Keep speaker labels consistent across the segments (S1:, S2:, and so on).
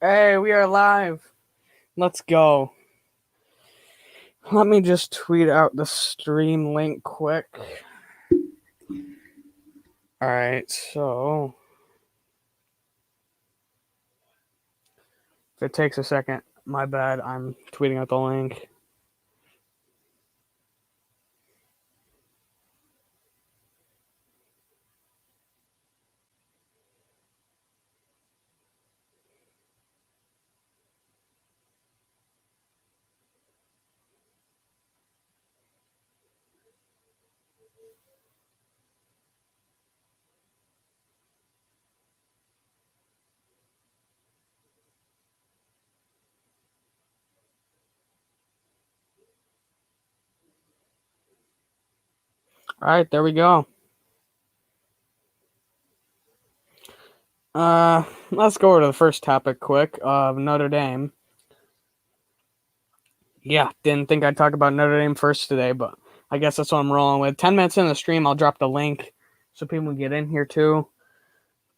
S1: Hey, we are live. Let's go. Let me just tweet out the stream link quick. Alright, so if it takes a second, my bad. I'm tweeting out the link. Alright, there we go. Let's go over to the first topic quick of Notre Dame. Yeah, didn't think I'd talk about Notre Dame first today, but I guess that's what I'm rolling with. 10 minutes in the stream, I'll drop the link so people can get in here too.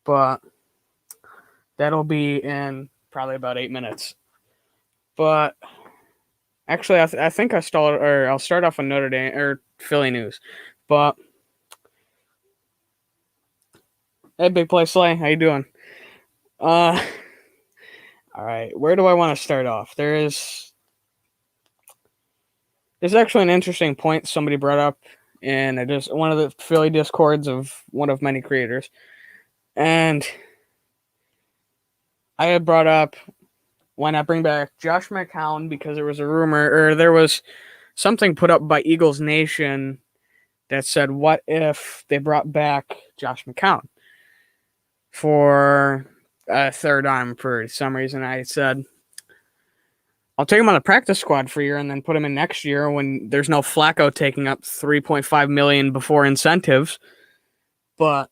S1: But that'll be in probably about 8 minutes. But actually, I think I'll start off with Notre Dame or Philly news. But hey, Big Play Slay, how you doing? All right, where do I want to start off? There's actually an interesting point somebody brought up in just one of the Philly discords of one of many creators, and I had brought up why not bring back Josh McCown because there was a rumor or there was something put up by Eagles Nation that said, what if they brought back Josh McCown for a third arm for some reason? I said, I'll take him on the practice squad for a year and then put him in next year when there's no Flacco taking up $3.5 million before incentives. But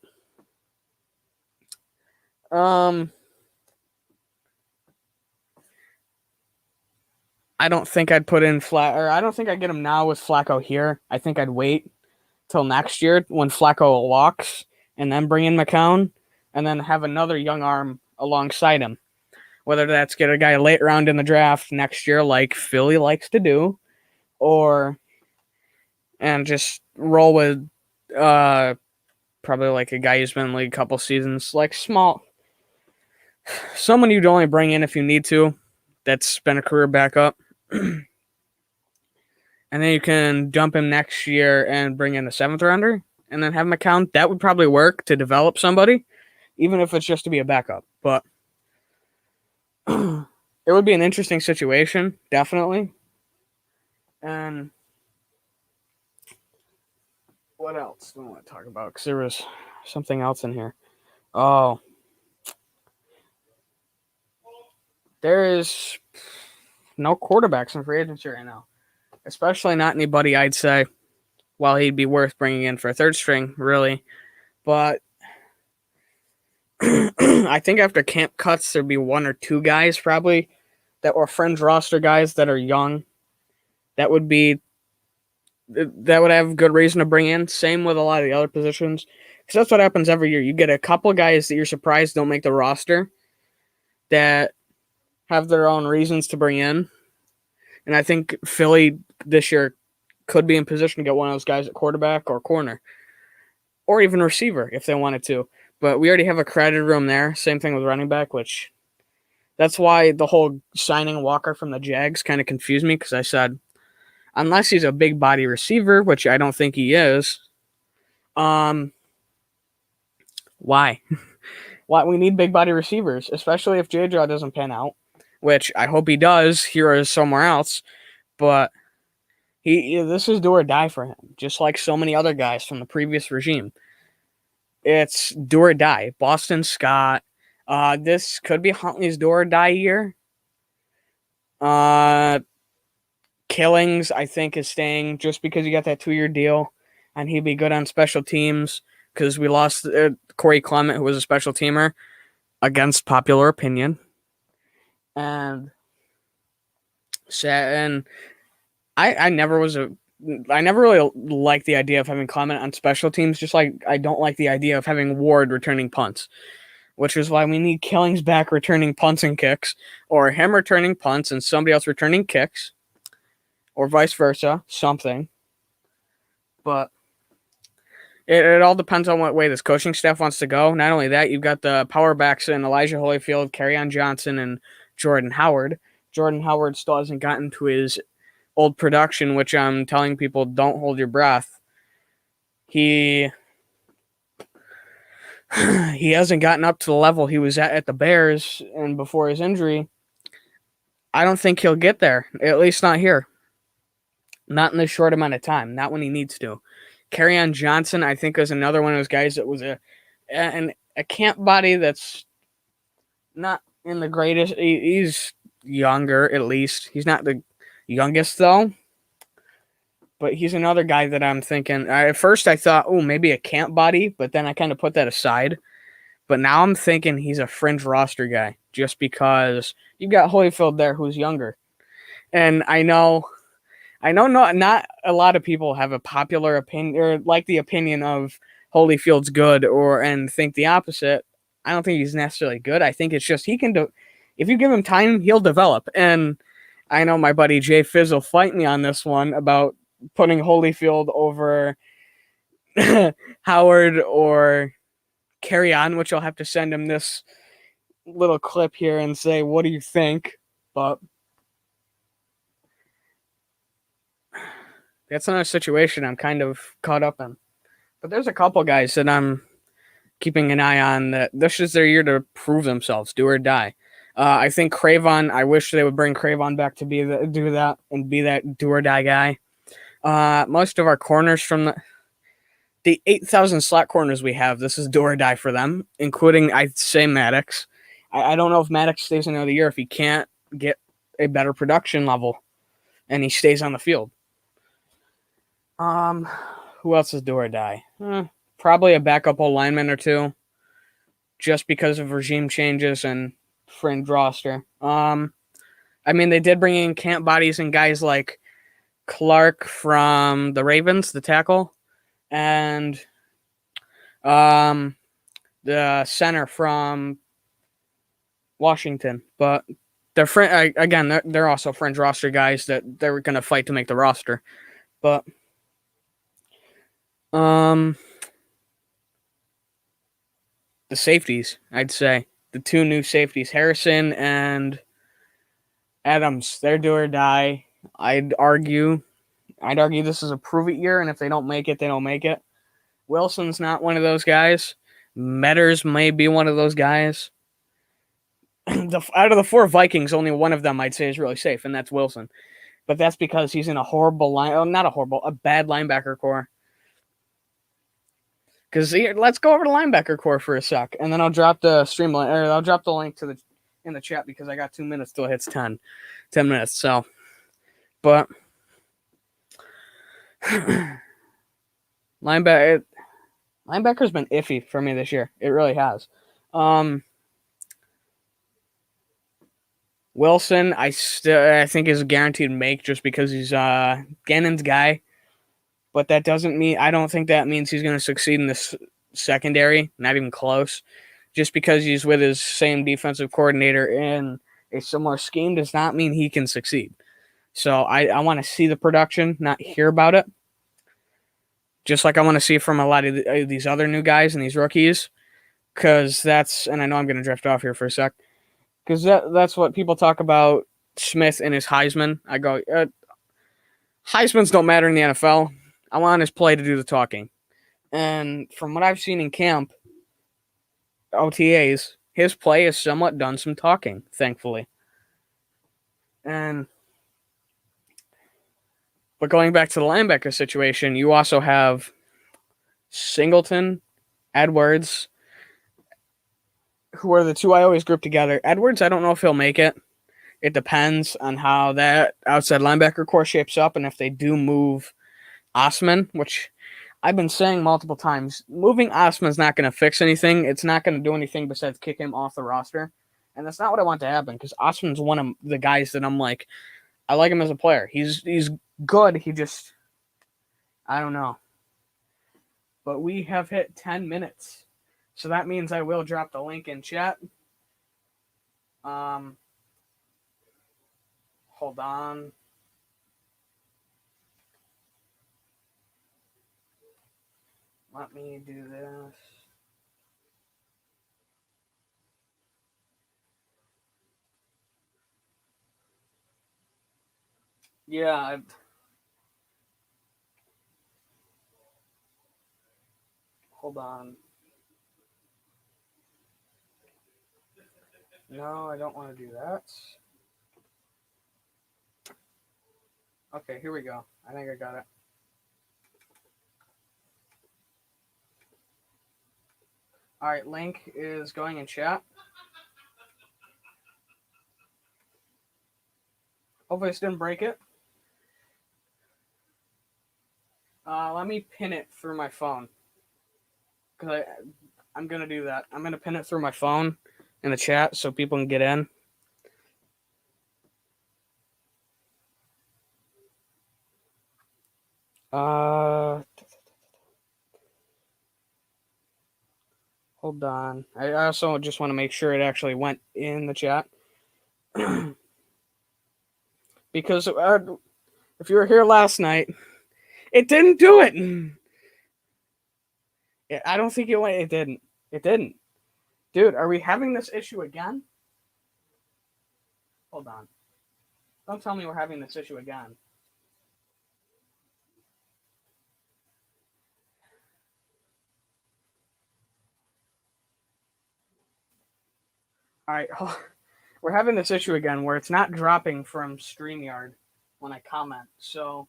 S1: I don't think I'd put in I don't think I'd get him now with Flacco here. I think I'd wait till next year when Flacco walks and then bring in McCown and then have another young arm alongside him. Whether that's get a guy late round in the draft next year like Philly likes to do, and just roll with probably like a guy who's been in the league a couple seasons, like someone you'd only bring in if you need to, that's been a career backup. And then you can dump him next year and bring in a 7th rounder and then have McCown. That would probably work to develop somebody, even if it's just to be a backup. But it would be an interesting situation, definitely. And what else do I want to talk about? Because there was something else in here. Oh, there is no quarterbacks in free agency right now, especially not anybody I'd say, well, he'd be worth bringing in for a third string, really. But I think after camp cuts, there'd be 1 or 2 guys probably that were fringe roster guys that are young. That would have good reason to bring in. Same with a lot of the other positions. Because that's what happens every year. You get a couple guys that you're surprised don't make the roster that have their own reasons to bring in. And I think Philly this year could be in position to get one of those guys at quarterback or corner. Or even receiver if they wanted to. But we already have a crowded room there. Same thing with running back, which that's why the whole signing Walker from the Jags kind of confused me because I said, unless he's a big body receiver, which I don't think he is, why? Why? We need big body receivers, especially if J-Jaw doesn't pan out, which I hope he does here or somewhere else. But this is do or die for him, just like so many other guys from the previous regime. It's do or die. Boston Scott. This could be Huntley's do or die year. Killings, I think, is staying just because he got that 2-year deal, and he'd be good on special teams because we lost Corey Clement, who was a special teamer, against popular opinion. And I never really liked the idea of having Clement on special teams, just like I don't like the idea of having Ward returning punts, which is why we need Killings back returning punts and kicks, or him returning punts and somebody else returning kicks, or vice versa, something. But it all depends on what way this coaching staff wants to go. Not only that, you've got the power backs in Elijah Holyfield, Kerryon Johnson, and Jordan Howard. Jordan Howard still hasn't gotten to his old production, which I'm telling people, don't hold your breath. He hasn't gotten up to the level he was at the Bears and before his injury. I don't think he'll get there, at least not here. Not in this short amount of time, not when he needs to. Kerryon Johnson, I think, is another one of those guys that was a camp body that's not in the greatest. He's younger, at least. He's not the youngest, though. But he's another guy that I'm thinking. At first, I thought, oh, maybe a camp body, but then I kind of put that aside. But now I'm thinking he's a fringe roster guy, just because you've got Holyfield there who's younger. And I know not a lot of people have a popular opinion or like the opinion of Holyfield's good and think the opposite. I don't think he's necessarily good. I think it's just he can do. If you give him time, he'll develop. And I know my buddy Jay Fizz will fight me on this one about putting Holyfield over Howard or Kerryon, which I'll have to send him this little clip here and say, what do you think? But that's another situation I'm kind of caught up in. But there's a couple guys that I'm keeping an eye on that this is their year to prove themselves, do or die. I think Cravon, I wish they would bring Cravon back to be that do or die guy. Most of our corners from the 8,000 slot corners we have, this is do or die for them, including, I'd say, Maddox. I don't know if Maddox stays another year if he can't get a better production level and he stays on the field. Who else is do or die? Probably a backup old lineman or two, just because of regime changes and fringe roster. I mean, they did bring in camp bodies and guys like Clark from the Ravens, the tackle, and the center from Washington. But they're also fringe roster guys that they're going to fight to make the roster. But the safeties, I'd say. The two new safeties, Harrison and Adams, they're do or die. I'd argue this is a prove it year, and if they don't make it, they don't make it. Wilson's not one of those guys. Metters may be one of those guys. Out of the four Vikings, only one of them I'd say is really safe, and that's Wilson. But that's because he's in a bad linebacker core. Because let's go over the linebacker core for a sec, and then I'll drop the I'll drop the link in the chat because I got 2 minutes till it hits 10 minutes. So, but linebacker's been iffy for me this year. It really has. Wilson, I think is a guaranteed make just because he's Gannon's guy. But that doesn't mean, I don't think that means he's going to succeed in this secondary, not even close. Just because he's with his same defensive coordinator in a similar scheme does not mean he can succeed. So I want to see the production, not hear about it. Just like I want to see from a lot of these other new guys and these rookies. Because and I know I'm going to drift off here for a sec. Because that's what people talk about Smith and his Heisman. I go, Heismans don't matter in the NFL. I want his play to do the talking. And from what I've seen in camp, OTAs, his play has somewhat done some talking, thankfully. But going back to the linebacker situation, you also have Singleton, Edwards, who are the two I always group together. Edwards, I don't know if he'll make it. It depends on how that outside linebacker core shapes up and if they do move Osman, which I've been saying multiple times. Moving Osman is not going to fix anything. It's not going to do anything besides kick him off the roster. And that's not what I want to happen because Osman's one of the guys that I'm like, I like him as a player. He's good. He just, I don't know. But we have hit 10 minutes. So that means I will drop the link in chat. Hold on. Let me do this. Yeah. Hold on. No, I don't want to do that. Okay, here we go. I think I got it. All right, link is going in chat. Hopefully this didn't break it. Let me pin it through my phone. Because I'm going to do that. I'm going to pin it through my phone in the chat so people can get in. Hold on. I also just want to make sure it actually went in the chat. Because if you were here last night, it didn't do it. I don't think it went. It didn't. It didn't. Dude, are we having this issue again? Hold on. Don't tell me we're having this issue again. All right. We're having this issue again where it's not dropping from StreamYard when I comment. So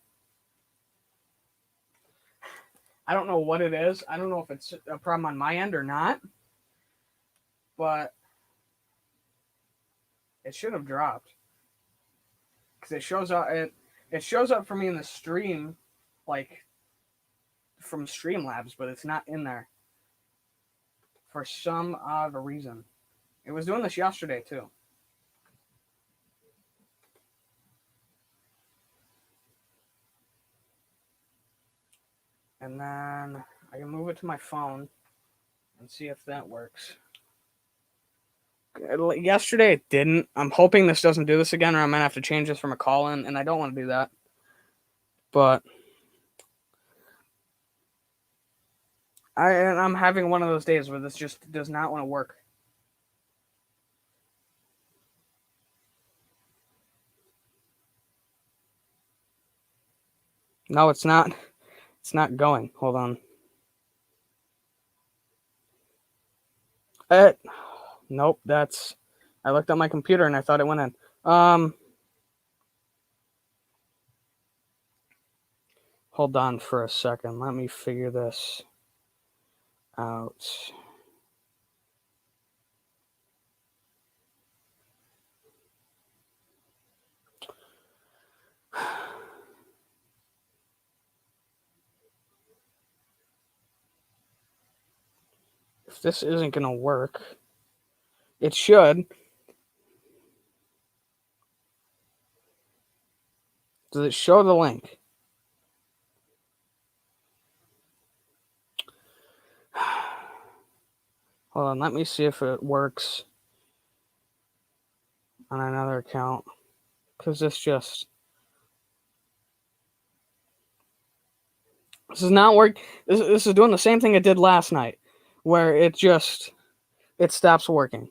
S1: I don't know what it is. I don't know if it's a problem on my end or not. But it should have dropped. Because it shows up for me in the stream, like from Streamlabs, but it's not in there for some odd reason. It was doing this yesterday too. And then I can move it to my phone and see if that works. Yesterday it didn't. I'm hoping this doesn't do this again, or I might have to change this from a call-in, and I don't want to do that. But I'm having one of those days where this just does not want to work. No, it's not. It's not going. Hold on. Nope, I looked at my computer and I thought it went in. Hold on for a second. Let me figure this out. If this isn't going to work, it should. Does it show the link? Hold on, let me see if it works on another account. Because this is not working. This is doing the same thing it did last night, where it stops working.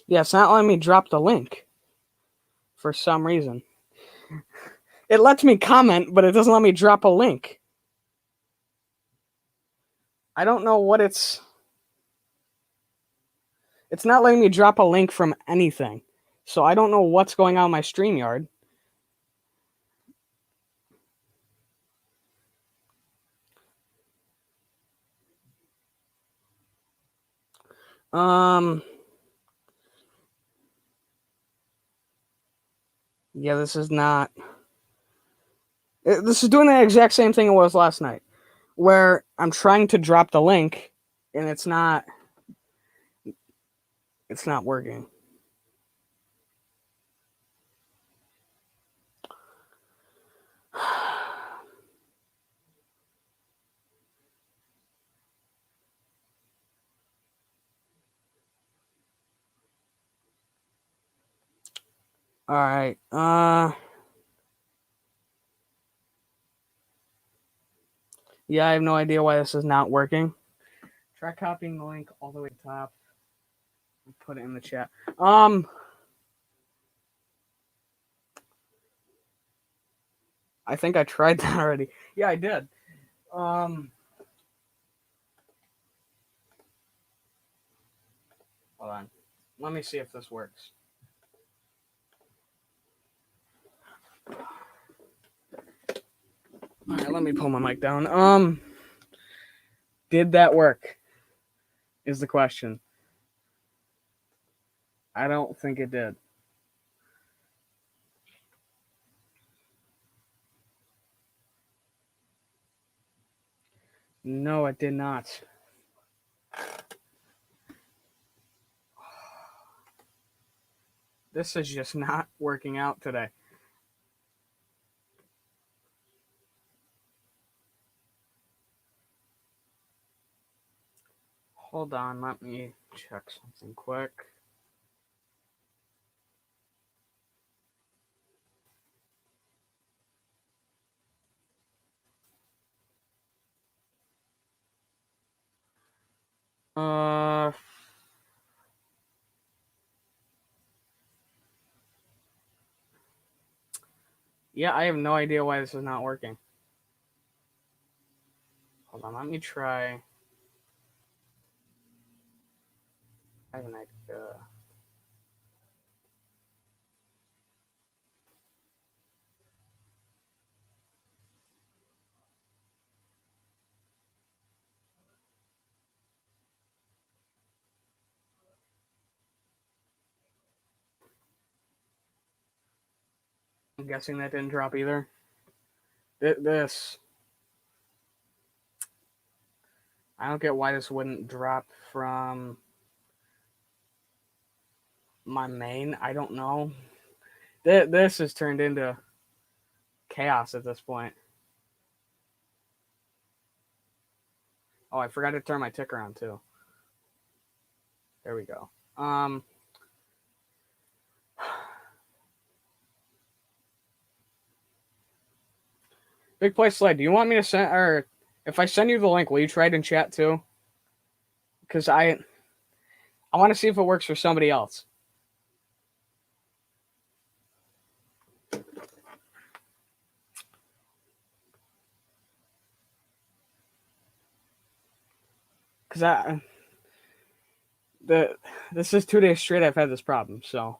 S1: Yeah, it's not letting me drop the link for some reason. It lets me comment, but it doesn't let me drop a link. I don't know what it's not letting me drop a link from anything. So I don't know what's going on in my StreamYard. Yeah, this is not. This is doing the exact same thing it was last night, where I'm trying to drop the link, and it's not working. All right. Yeah, I have no idea why this is not working. Try copying the link all the way to the top and put it in the chat. I think I tried that already. Yeah, I did. Hold on. Let me see if this works. All right, let me pull my mic down. Did that work? Is the question. I don't think it did. No, it did not. This is just not working out today. Hold on, let me check something quick. Yeah, I have no idea why this is not working. Hold on, let me try. I have an idea. I'm guessing that didn't drop either. This. I don't get why this wouldn't drop from my main. I don't know. This has turned into chaos at this point. Oh, I forgot to turn my ticker on too. There we go. Big Play Sled, do you want me to send, or if I send you the link, will you try it in chat too? Because I want to see if it works for somebody else. Because this is 2 days straight I've had this problem, so.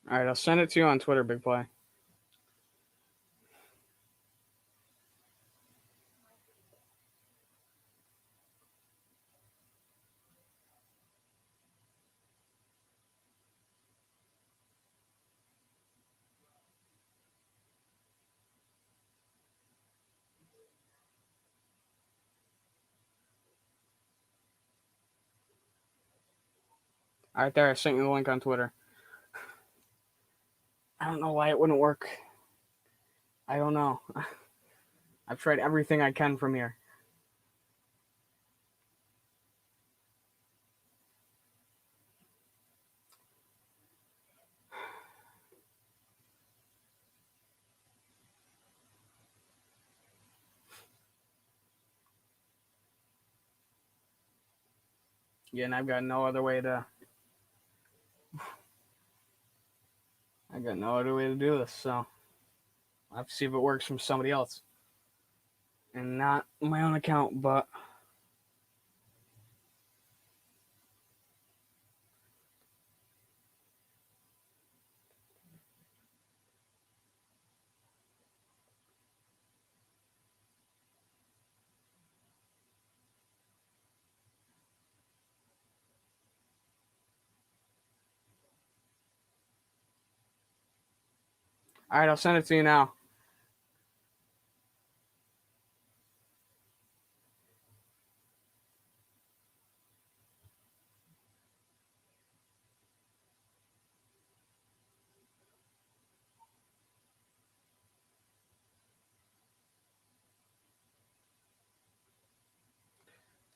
S1: All right, I'll send it to you on Twitter, Big Play. All right, there, I sent you the link on Twitter. I don't know why it wouldn't work. I don't know. I've tried everything I can from here. Yeah, and I've got no other way to. I got no other way to do this, so I'll have to see if it works from somebody else, and not my own account. But All right, I'll send it to you now.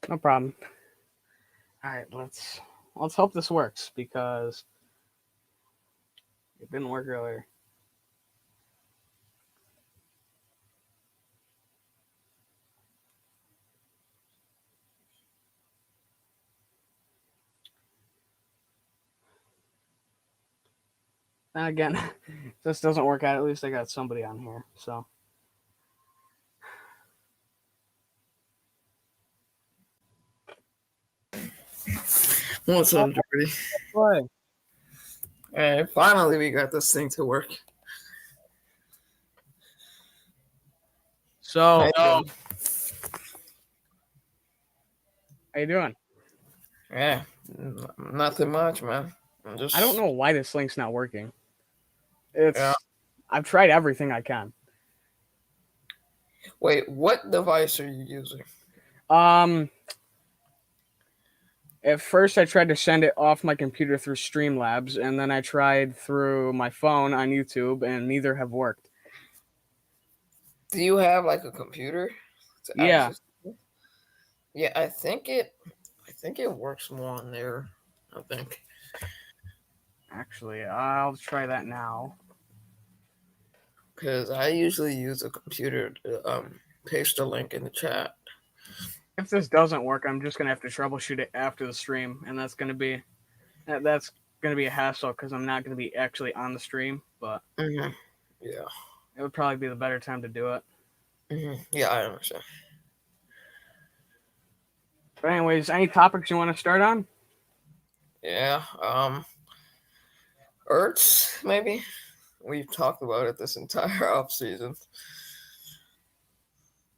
S1: No problem. All right, let's hope this works because it didn't work earlier. And again, if this doesn't work out, at least I got somebody on here. So
S2: What's up, Jordy?
S1: play.
S2: Hey, finally we got this thing to work.
S1: So
S2: How
S1: how you doing?
S2: Yeah, nothing much, man.
S1: I don't know why this link's not working.
S2: Yeah.
S1: I've tried everything I can.
S2: Wait, what device are you using?
S1: At first I tried to send it off my computer through Streamlabs, and then I tried through my phone on YouTube, and neither have worked.
S2: Do you have like a computer to
S1: Yeah.
S2: access it? Yeah, I think it works more on there. I think.
S1: Actually, I'll try that now.
S2: Because I usually use a computer to paste the link in the chat.
S1: If this doesn't work, I'm just gonna have to troubleshoot it after the stream, and that's gonna be a hassle because I'm not gonna be actually on the stream. But
S2: Mm-hmm. Yeah.
S1: it would probably be the better time to do it.
S2: Mm-hmm. Yeah, I understand.
S1: But anyways, any topics you want to start on?
S2: Yeah. Ertz, maybe. We've talked about it this entire off season.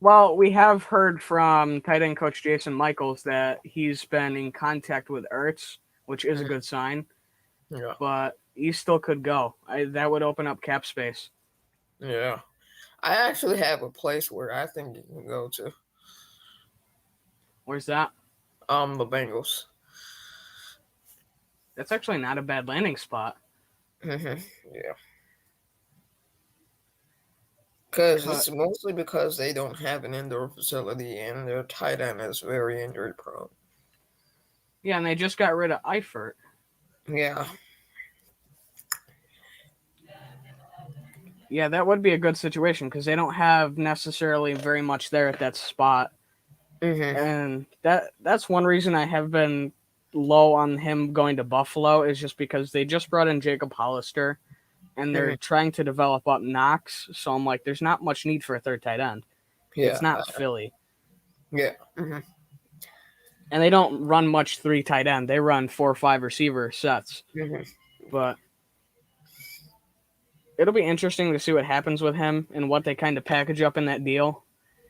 S1: Well, we have heard from tight end coach Jason Michaels that he's been in contact with Ertz, which is a good sign.
S2: Yeah.
S1: But he still could go. That would open up cap space.
S2: Yeah. I actually have a place where I think you can go to.
S1: Where's that?
S2: The Bengals.
S1: That's actually not a bad landing spot.
S2: Mm-hmm. Yeah. Because it's mostly because they don't have an indoor facility and their tight end is very injury prone.
S1: Yeah, and they just got rid of Eifert.
S2: Yeah.
S1: Yeah, that would be a good situation because they don't have necessarily very much there at that spot.
S2: Mm-hmm.
S1: And that's one reason I have been low on him going to Buffalo is just because they just brought in Jacob Hollister and they're trying to develop up Knox. So I'm like, there's not much need for a third tight end.
S2: Yeah.
S1: It's not Philly.
S2: Yeah. Mm-hmm.
S1: And they don't run much 3 tight end. They run 4 or 5 receiver sets.
S2: Mm-hmm.
S1: But it'll be interesting to see what happens with him and what they kind of package up in that deal.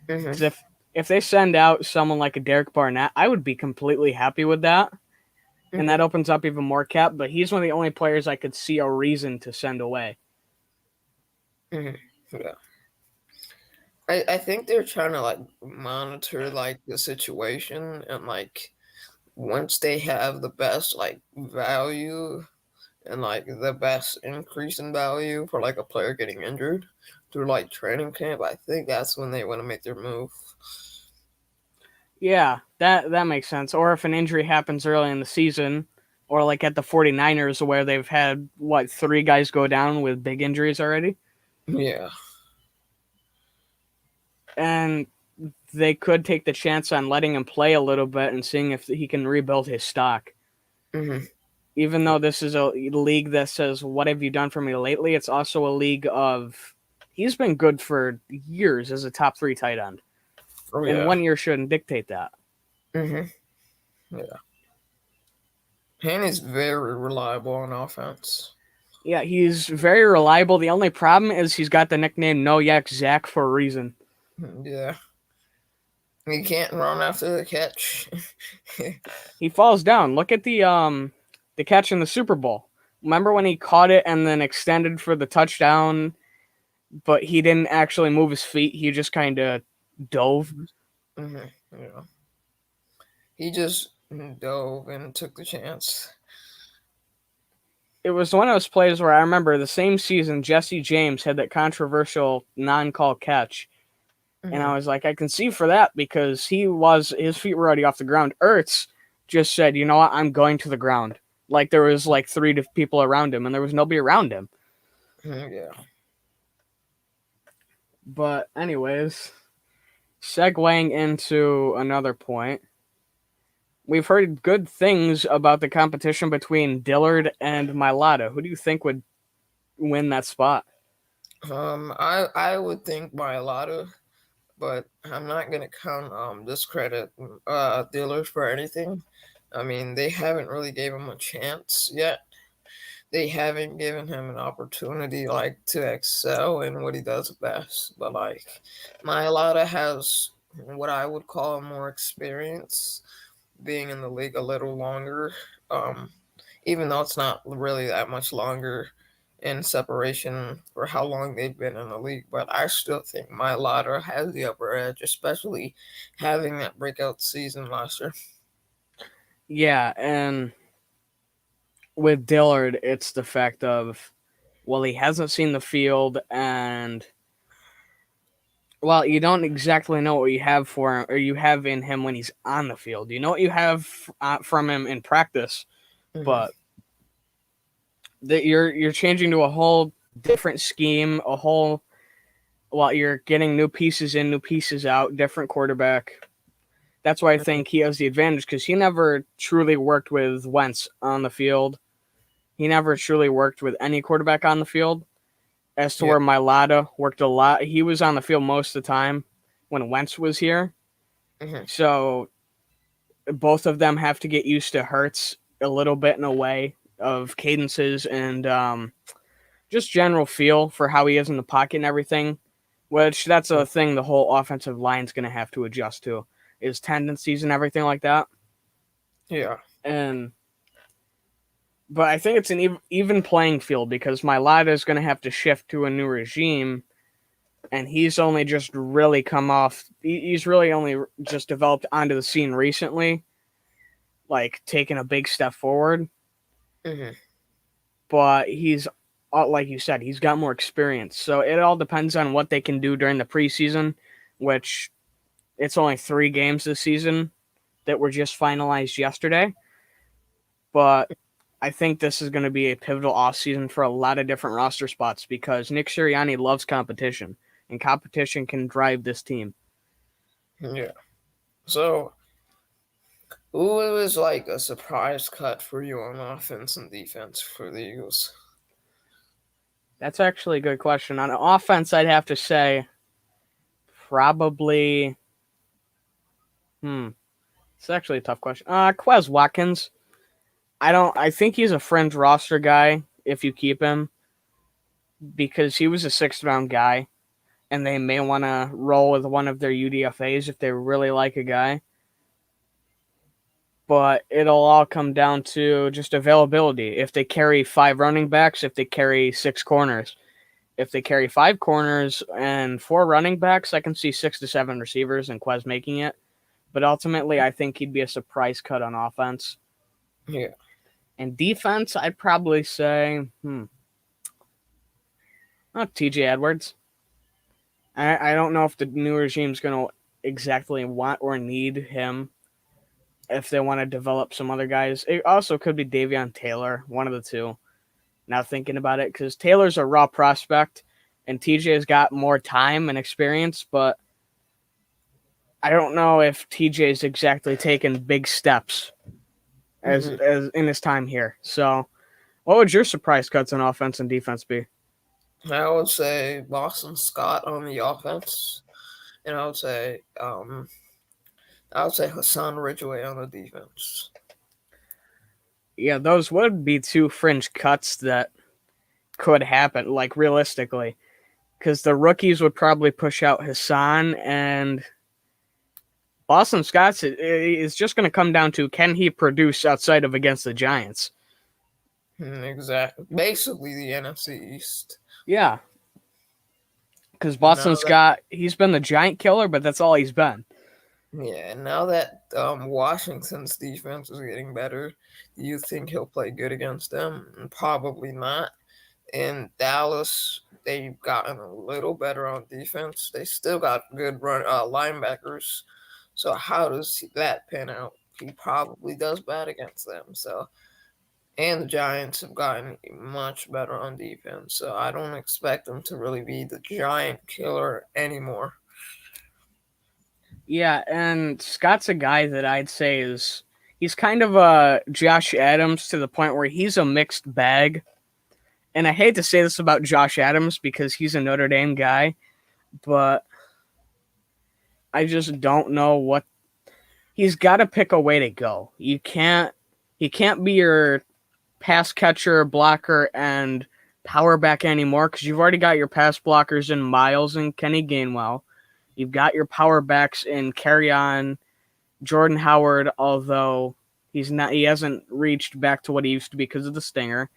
S1: Because
S2: Mm-hmm.
S1: if they send out someone like a Derek Barnett, I would be completely happy with that. And that opens up even more cap. But he's one of the only players I could see a reason to send away.
S2: Mm-hmm. Yeah. I think they're trying to like monitor like the situation and like once they have the best like value and like the best increase in value for like a player getting injured through like training camp, I think that's when they want to make their move.
S1: Yeah, that makes sense. Or if an injury happens early in the season, or like at the 49ers where they've had, 3 guys go down with big injuries already?
S2: Yeah.
S1: And they could take the chance on letting him play a little bit and seeing if he can rebuild his stock.
S2: Mm-hmm.
S1: Even though this is a league that says, what have you done for me lately? It's also a league of, he's been good for years as a top 3 tight end.
S2: Oh,
S1: And
S2: yeah.
S1: 1 year shouldn't dictate that.
S2: Mm-hmm. Yeah. And he's very reliable on offense.
S1: Yeah, he's very reliable. The only problem is he's got the nickname No Yak Zach for a reason.
S2: Yeah. He can't run after the catch.
S1: He falls down. Look at the catch in the Super Bowl. Remember when he caught it and then extended for the touchdown but he didn't actually move his feet. He just kind of dove.
S2: Mm-hmm. Yeah. He just dove and took the chance.
S1: It was one of those plays where I remember the same season Jesse James had that controversial non-call catch, and
S2: Mm-hmm.
S1: I was like, I can see for that because his feet were already off the ground. Ertz just said, you know what, I'm going to the ground. Like there was like three people around him, and there was nobody around him.
S2: Yeah.
S1: But anyways, segueing into another point, we've heard good things about the competition between Dillard and Mailata. Who do you think would win that spot?
S2: I would think by a lot of, but I'm not gonna count discredit dealers for anything. I mean, they haven't really gave him a chance yet. They haven't given him an opportunity like to excel in what he does best. But like Mailata has what I would call more experience, being in the league a little longer. Um, Even though it's not really that much longer in separation for how long they've been in the league, but I still think Mailata has the upper edge, especially having that breakout season last year.
S1: Yeah, and with Dillard, it's the fact of, well, he hasn't seen the field, and well, you don't exactly know what you have for him, or you have in him when he's on the field. You know what you have from him in practice,
S2: Hmm.
S1: but that you're changing to a whole different scheme, a whole while you're getting new pieces in, new pieces out, different quarterback. That's why I think he has the advantage because he never truly worked with Wentz on the field. He never truly worked with any quarterback on the field. As to
S2: Yeah.
S1: where Mailata worked a lot, he was on the field most of the time when Wentz was here.
S2: Hmm.
S1: So both of them have to get used to Hurts a little bit in a way of cadences and just general feel for how he is in the pocket and everything. Which that's a thing the whole offensive line's going to have to adjust to is tendencies and everything like that.
S2: Yeah.
S1: And but I think it's an even playing field because Mailata is going to have to shift to a new regime, and he's only just really come off. He's really only just developed onto the scene recently, like taking a big step forward.
S2: Hmm.
S1: But he's like you said, he's got more experience. So it all depends on what they can do during the preseason, which it's only 3 games this season that were just finalized yesterday. But I think this is going to be a pivotal offseason for a lot of different roster spots because Nick Sirianni loves competition, and competition can drive this team.
S2: Yeah. So, who was like a surprise cut for you on offense and defense for the Eagles?
S1: That's actually a good question. On offense, I'd have to say probably. It's actually a tough question. Quez Watkins. I don't. I think he's a fringe roster guy if you keep him because he was a 6th round guy, and they may want to roll with one of their UDFA's if they really like a guy. But it'll all come down to just availability. If they carry 5 running backs, if they carry 6 corners, if they carry 5 corners and 4 running backs, I can see 6 to 7 receivers and Quez making it. But ultimately, I think he'd be a surprise cut on offense.
S2: Yeah.
S1: And defense, I'd probably say, TJ Edwards. I don't know if the new regime's going to exactly want or need him if they want to develop some other guys. It also could be Davion Taylor, one of the two. Now thinking about it, because Taylor's a raw prospect and TJ's got more time and experience, but I don't know if TJ's exactly taken big steps as
S2: Hmm.
S1: in his time here. So, what would your surprise cuts on offense and defense be?
S2: I would say Boston Scott on the offense, and I would say Hassan Ridgeway on the defense.
S1: Yeah, those would be 2 fringe cuts that could happen, like realistically, because the rookies would probably push out Hassan and Boston Scott's is just going to come down to can he produce outside of against the Giants?
S2: Exactly. Basically, the NFC East.
S1: Yeah, Because
S2: Now
S1: Boston Scott, he's been the giant killer, but that's all he's been.
S2: Yeah, now that Washington's defense is getting better, do you think he'll play good against them? Probably not. In Dallas, they've gotten a little better on defense. They still got good run linebackers. So how does that pan out? He probably does bad against them. So and the Giants have gotten much better on defense. So I don't expect them to really be the giant killer anymore.
S1: Yeah, and Scott's a guy that I'd say he's kind of a Josh Adams to the point where he's a mixed bag. And I hate to say this about Josh Adams because he's a Notre Dame guy, but I just don't know what he's got to pick a way to go. He can't be your pass catcher, blocker, and power back anymore because you've already got your pass blockers in Miles and Kenny Gainwell. You've got your power backs in Kerryon, Jordan Howard, although he hasn't reached back to what he used to be because of the stinger,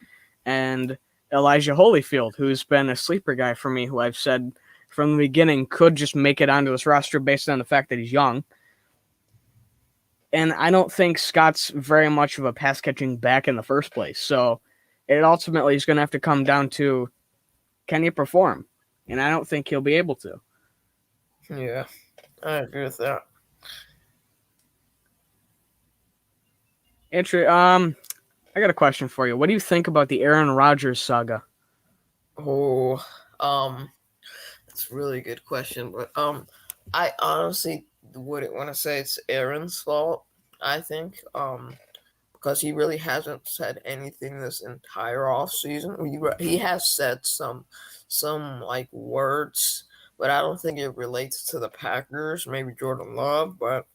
S1: and Elijah Holyfield, who's been a sleeper guy for me, who I've said from the beginning could just make it onto this roster based on the fact that he's young. And I don't think Scott's very much of a pass catching back in the first place. So it ultimately is going to have to come down to, can you perform? And I don't think he'll be able to.
S2: Yeah, I agree with that.
S1: I got a question for you. What do you think about the Aaron Rodgers saga?
S2: Oh, that's a really good question, but I honestly wouldn't want to say it's Aaron's fault. I think because he really hasn't said anything this entire off season. He has said some like words, but I don't think it relates to the Packers. Maybe Jordan Love, but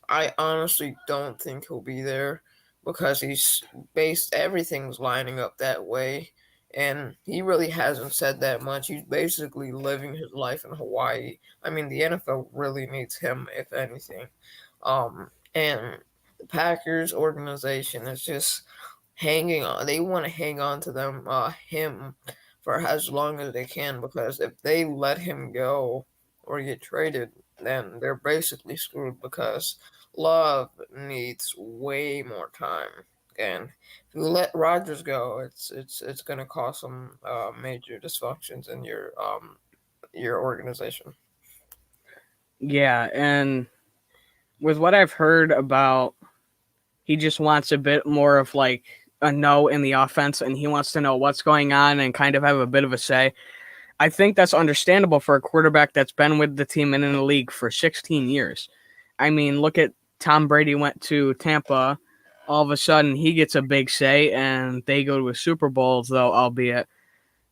S2: I honestly don't think he'll be there because he's based everything's lining up that way. And he really hasn't said that much. He's basically living his life in Hawaii. I mean, the NFL really needs him, if anything. And the Packers organization is just hanging on. They want to hang on to him for as long as they can because if they let him go or get traded, then they're basically screwed because Love needs way more time. And if you let Rodgers go, it's going to cause some major dysfunctions in your organization.
S1: Yeah, and with what I've heard about, he just wants a bit more of like a no in the offense, and he wants to know what's going on and kind of have a bit of a say. I think that's understandable for a quarterback that's been with the team and in the league for 16 years. I mean, look at Tom Brady went to Tampa. All of a sudden, he gets a big say, and they go to a Super Bowl, though, albeit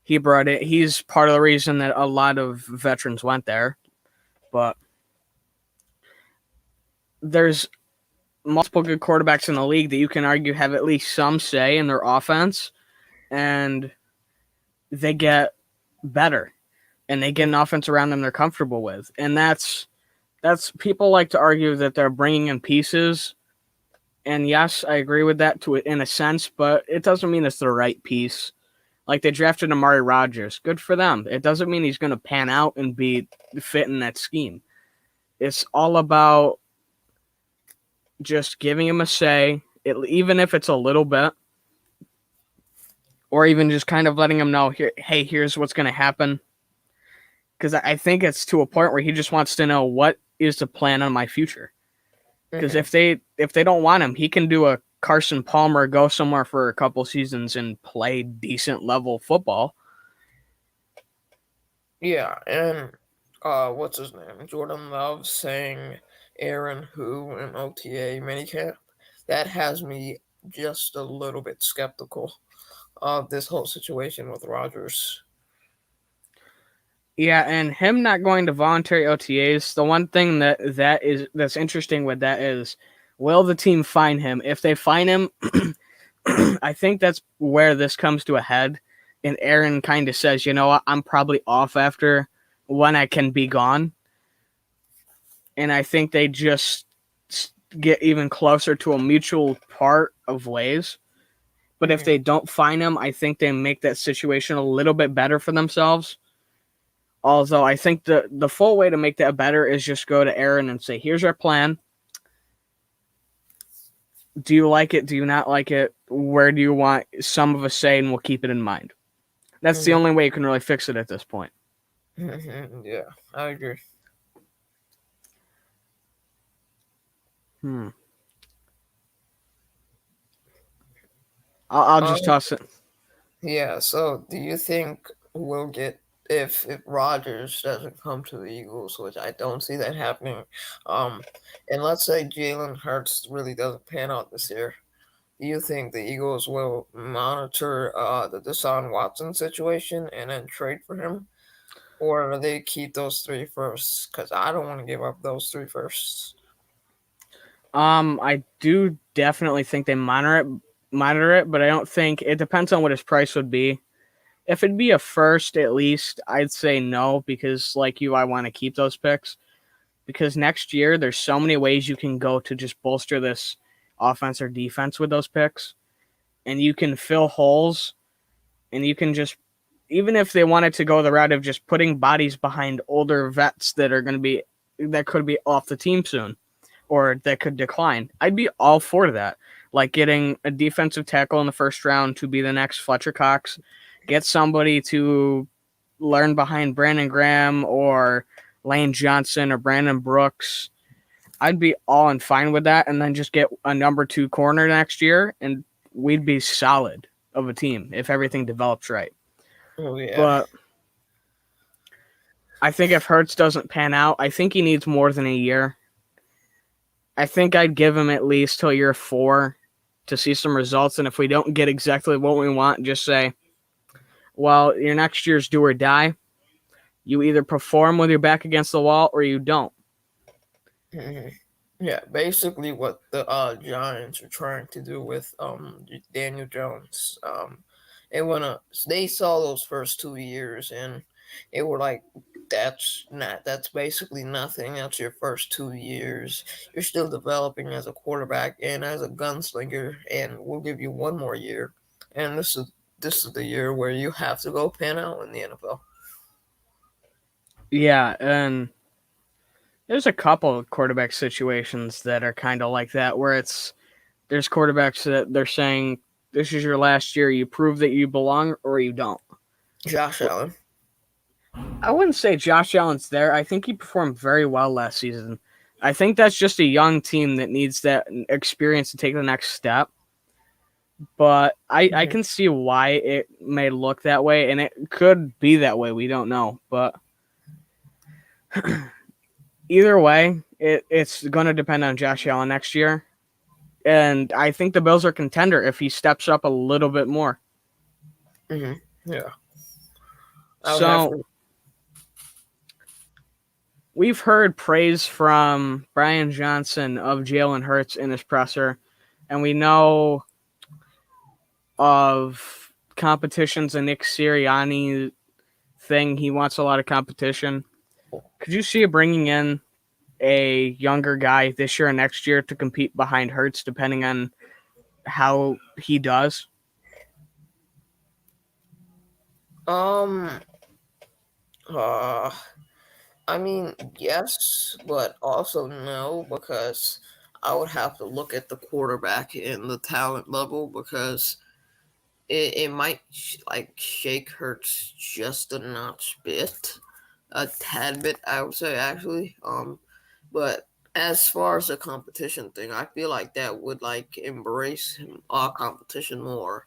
S1: he brought it. He's part of the reason that a lot of veterans went there. But there's multiple good quarterbacks in the league that you can argue have at least some say in their offense, and they get better, and they get an offense around them they're comfortable with. And that's people like to argue that they're bringing in pieces. And yes, I agree with that in a sense, but it doesn't mean it's the right piece. Like they drafted Amari Rodgers. Good for them. It doesn't mean he's going to pan out and be fit in that scheme. It's all about just giving him a say, even if it's a little bit, or even just kind of letting him know, hey, here's what's going to happen. Because I think it's to a point where he just wants to know what is the plan on my future. Because if they don't want him, he can do a Carson Palmer, go somewhere for a couple seasons and play decent level football.
S2: Yeah, and what's his name? Jordan Love saying Aaron who in OTA minicamp. That has me just a little bit skeptical of this whole situation with Rodgers.
S1: Yeah, and him not going to voluntary OTAs, the one thing that's interesting with that is, will the team fine him? If they fine him, I think that's where this comes to a head. And Aaron kind of says, you know what, I'm probably off after when I can be gone. And I think they just get even closer to a mutual part of ways. But if they don't fine him, I think they make that situation a little bit better for themselves. Although I think the full way to make that better is just go to Aaron and say, here's our plan. Do you like it? Do you not like it? Where do you want some of us say, and we'll keep it in mind. That's the only way you can really fix it at this point.
S2: Yeah, I agree.
S1: I'll just toss it.
S2: Yeah, so do you think we'll get if Rodgers doesn't come to the Eagles, which I don't see that happening, and let's say Jalen Hurts really doesn't pan out this year, do you think the Eagles will monitor the Deshaun Watson situation and then trade for him? Or do they keep those three firsts? Because I don't want to give up those three firsts.
S1: I do definitely think they monitor it, but I don't think it depends on what his price would be. If it'd be a first at least, I'd say no, because like you, I want to keep those picks. Because next year there's so many ways you can go to just bolster this offense or defense with those picks. And you can fill holes, and you can just, even if they wanted to go the route of just putting bodies behind older vets that could be off the team soon or that could decline, I'd be all for that. Like getting a defensive tackle in the first round to be the next Fletcher Cox, get somebody to learn behind Brandon Graham or Lane Johnson or Brandon Brooks. I'd be all and fine with that, and then just get a number 2 corner next year, and we'd be solid of a team if everything develops right.
S2: Oh, yeah.
S1: But I think if Hurts doesn't pan out, I think he needs more than a year. I think I'd give him at least till year 4 to see some results, and if we don't get exactly what we want, just say, well, your next year's do or die. You either perform with your back against the wall or you don't.
S2: Yeah, basically what the Giants are trying to do with Daniel Jones. And when they saw those first 2 years, and it were like, that's basically nothing. That's your first 2 years. You're still developing as a quarterback and as a gunslinger, and we'll give you one more year. And this is the year where you have to go pan out in the NFL.
S1: Yeah, and there's a couple of quarterback situations that are kind of like that, where there's quarterbacks that they're saying, this is your last year. You prove that you belong or you don't.
S2: Josh Allen.
S1: I wouldn't say Josh Allen's there. I think he performed very well last season. I think that's just a young team that needs that experience to take the next step. But I can see why it may look that way, and it could be that way. We don't know. But either way, it's going to depend on Josh Allen next year. And I think the Bills are contender if he steps up a little bit more.
S2: Yeah.
S1: So we've heard praise from Brian Johnson of Jalen Hurts in his presser, and we know of competitions and Nick Sirianni thing. He wants a lot of competition. Could you see bringing in a younger guy this year and next year to compete behind Hurts, depending on how he does?
S2: I mean, yes, but also no, because I would have to look at the quarterback and the talent level, because it might shake Hurts just a notch bit, a tad bit, I would say, actually. But as far as the competition thing, I feel like that would embrace our competition more.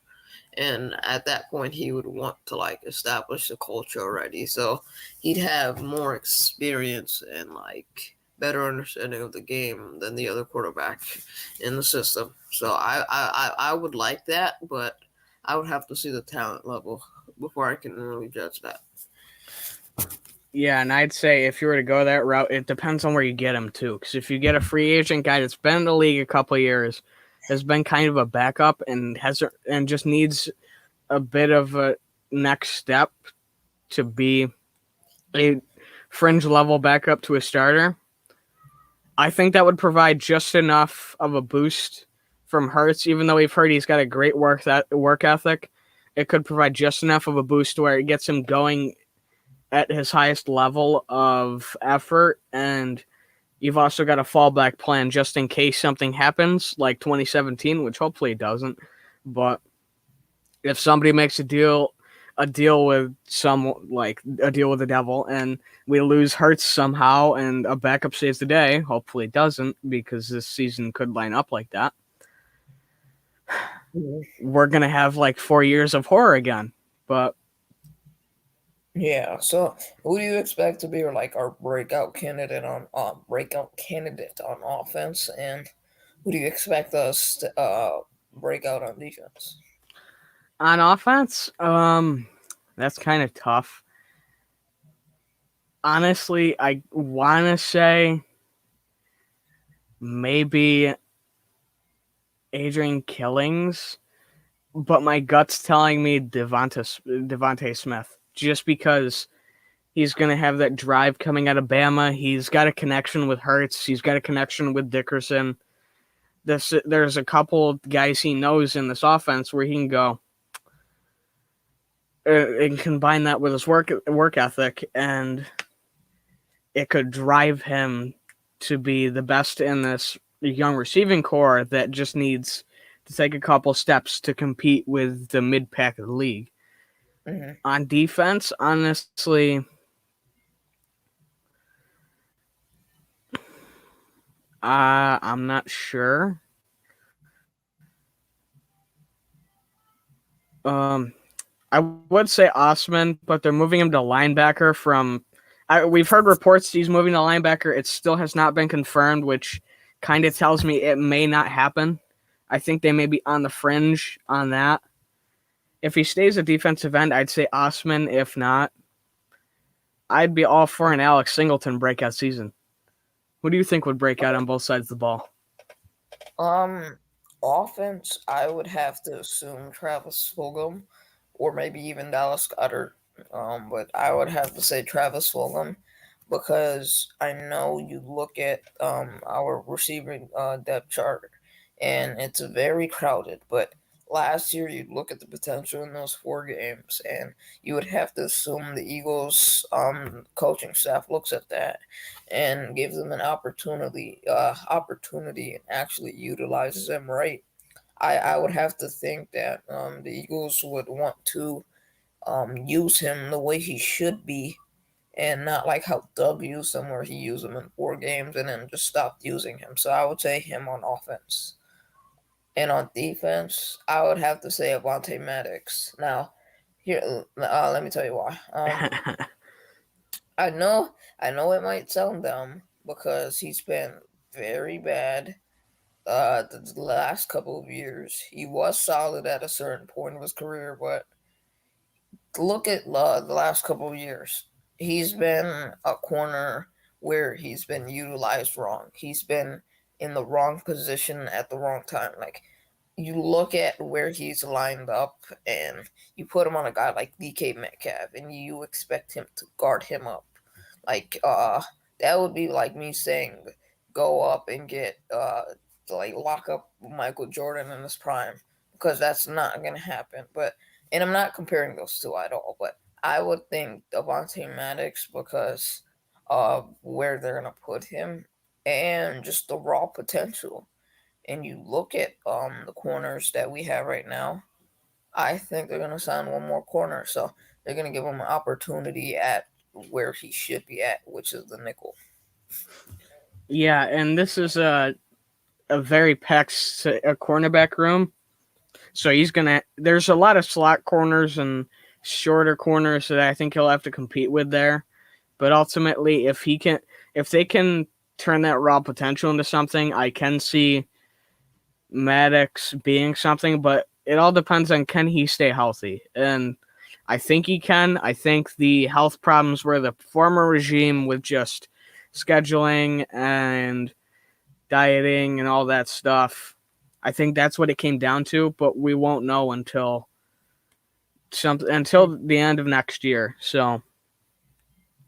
S2: And at that point, he would want to establish the culture already. So he'd have more experience and better understanding of the game than the other quarterback in the system. So I would like that, but I would have to see the talent level before I can really judge that.
S1: Yeah, and I'd say if you were to go that route, it depends on where you get him too. Because if you get a free agent guy that's been in the league a couple of years, has been kind of a backup and just needs a bit of a next step to be a fringe level backup to a starter, I think that would provide just enough of a boost from Hurts. Even though we've heard he's got a great work ethic, it could provide just enough of a boost where it gets him going at his highest level of effort, and you've also got a fallback plan just in case something happens like 2017, which hopefully it doesn't. But if somebody makes a deal with a deal with the devil, and we lose Hurts somehow, and a backup saves the day, hopefully it doesn't, because this season could line up like that. We're gonna have like 4 years of horror again. But
S2: Yeah. So, who do you expect to be like our breakout candidate on offense, and who do you expect us to break out on defense?
S1: on offense, that's kind of tough. Honestly, I want to say maybe Adrian Killings, but my gut's telling me Devontae Smith, just because he's going to have that drive coming out of Bama. He's got a connection with Hurts. He's got a connection with Dickerson. There's a couple guys he knows in this offense where he can go and combine that with his work ethic, and it could drive him to be the best in this young receiving core that just needs to take a couple steps to compete with the mid pack of the league.
S2: Mm-hmm.
S1: On defense, honestly, I'm not sure. Um, I would say Osman, but they're moving him to linebacker from. We've heard reports he's moving to linebacker. It still has not been confirmed, which kind of tells me it may not happen. I think they may be on the fringe on that. If he stays a defensive end, I'd say Osman. If not, I'd be all for an Alex Singleton breakout season. Who do you think would break out on both sides of the ball?
S2: Um, Offense, I would have to assume Travis Fulgham, or maybe even Dallas Goedert. But I would have to say Travis Fulgham because I know you look at our receiving depth chart, and it's very crowded. But last year, you look at the potential in those 4 games, and you would have to assume the Eagles coaching staff looks at that and gives them an opportunity and actually utilizes them right. I would have to think that the Eagles would want to use him the way he should be, and not like how Doug used him, where he used him in 4 games and then just stopped using him. So I would say him on offense. And on defense, I would have to say Avonte Maddox. Now, here, let me tell you why. I know it might sound dumb because he's been very bad the last couple of years. He was solid at a certain point of his career, but look at the last couple of years. He's been a corner where he's been utilized wrong. He's been in the wrong position at the wrong time. Like, you look at where he's lined up and you put him on a guy like DK Metcalf and you expect him to guard him up. Like, that would be like me saying go up and get like lock up Michael Jordan in his prime, because that's not gonna happen. But and I'm not comparing those two at all, but I would think Devontae Maddox because of where they're gonna put him and just the raw potential. And you look at the corners that we have right now, I think they're gonna sign one more corner, so they're gonna give him an opportunity at where he should be at, which is the nickel.
S1: Yeah, and this is a very packed cornerback room. So there's a lot of slot corners and shorter corners that I think he'll have to compete with there. But ultimately, if they can turn that raw potential into something, I can see Maddox being something. But it all depends on, can he stay healthy, and I think he can. I think the health problems were the former regime with just scheduling and dieting and all that stuff. I think that's what it came down to, but we won't know until the end of next year. So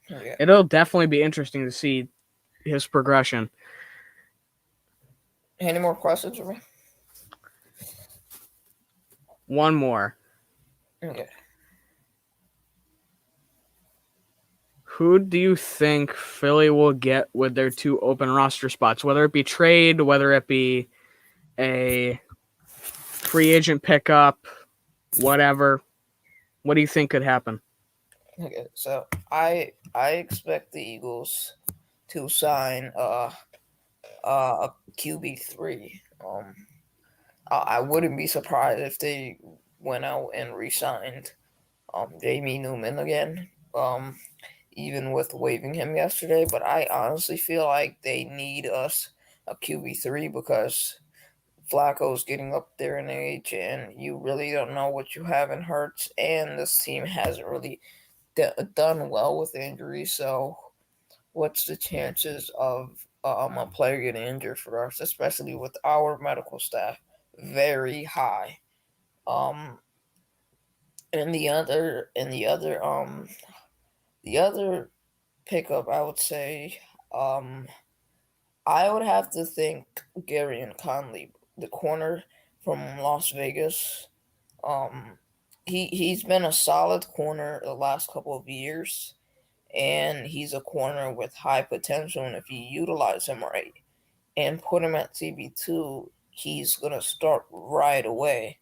S2: Yeah.
S1: it'll definitely be interesting to see his progression.
S2: Any more questions for me?
S1: One more.
S2: Okay.
S1: Who do you think Philly will get with their 2 open roster spots? Whether it be trade, whether it be a free agent pickup, whatever. What do you think could happen?
S2: Okay, so I expect the Eagles to sign a QB3. I wouldn't be surprised if they went out and re-signed Jamie Newman again. Even with waiving him yesterday, but I honestly feel like they need us a QB3 because Flacco's getting up there in age, and you really don't know what you have in Hurts, and this team hasn't really done well with injuries. So, what's the chances of a player getting injured for us, especially with our medical staff? Very high. Um, and the other pickup, I would say, um, I would have to think Gary and Conley, the corner from Las Vegas. Um, he's been a solid corner the last couple of years, and he's a corner with high potential. And if you utilize him right and put him at CB2, he's gonna start right away.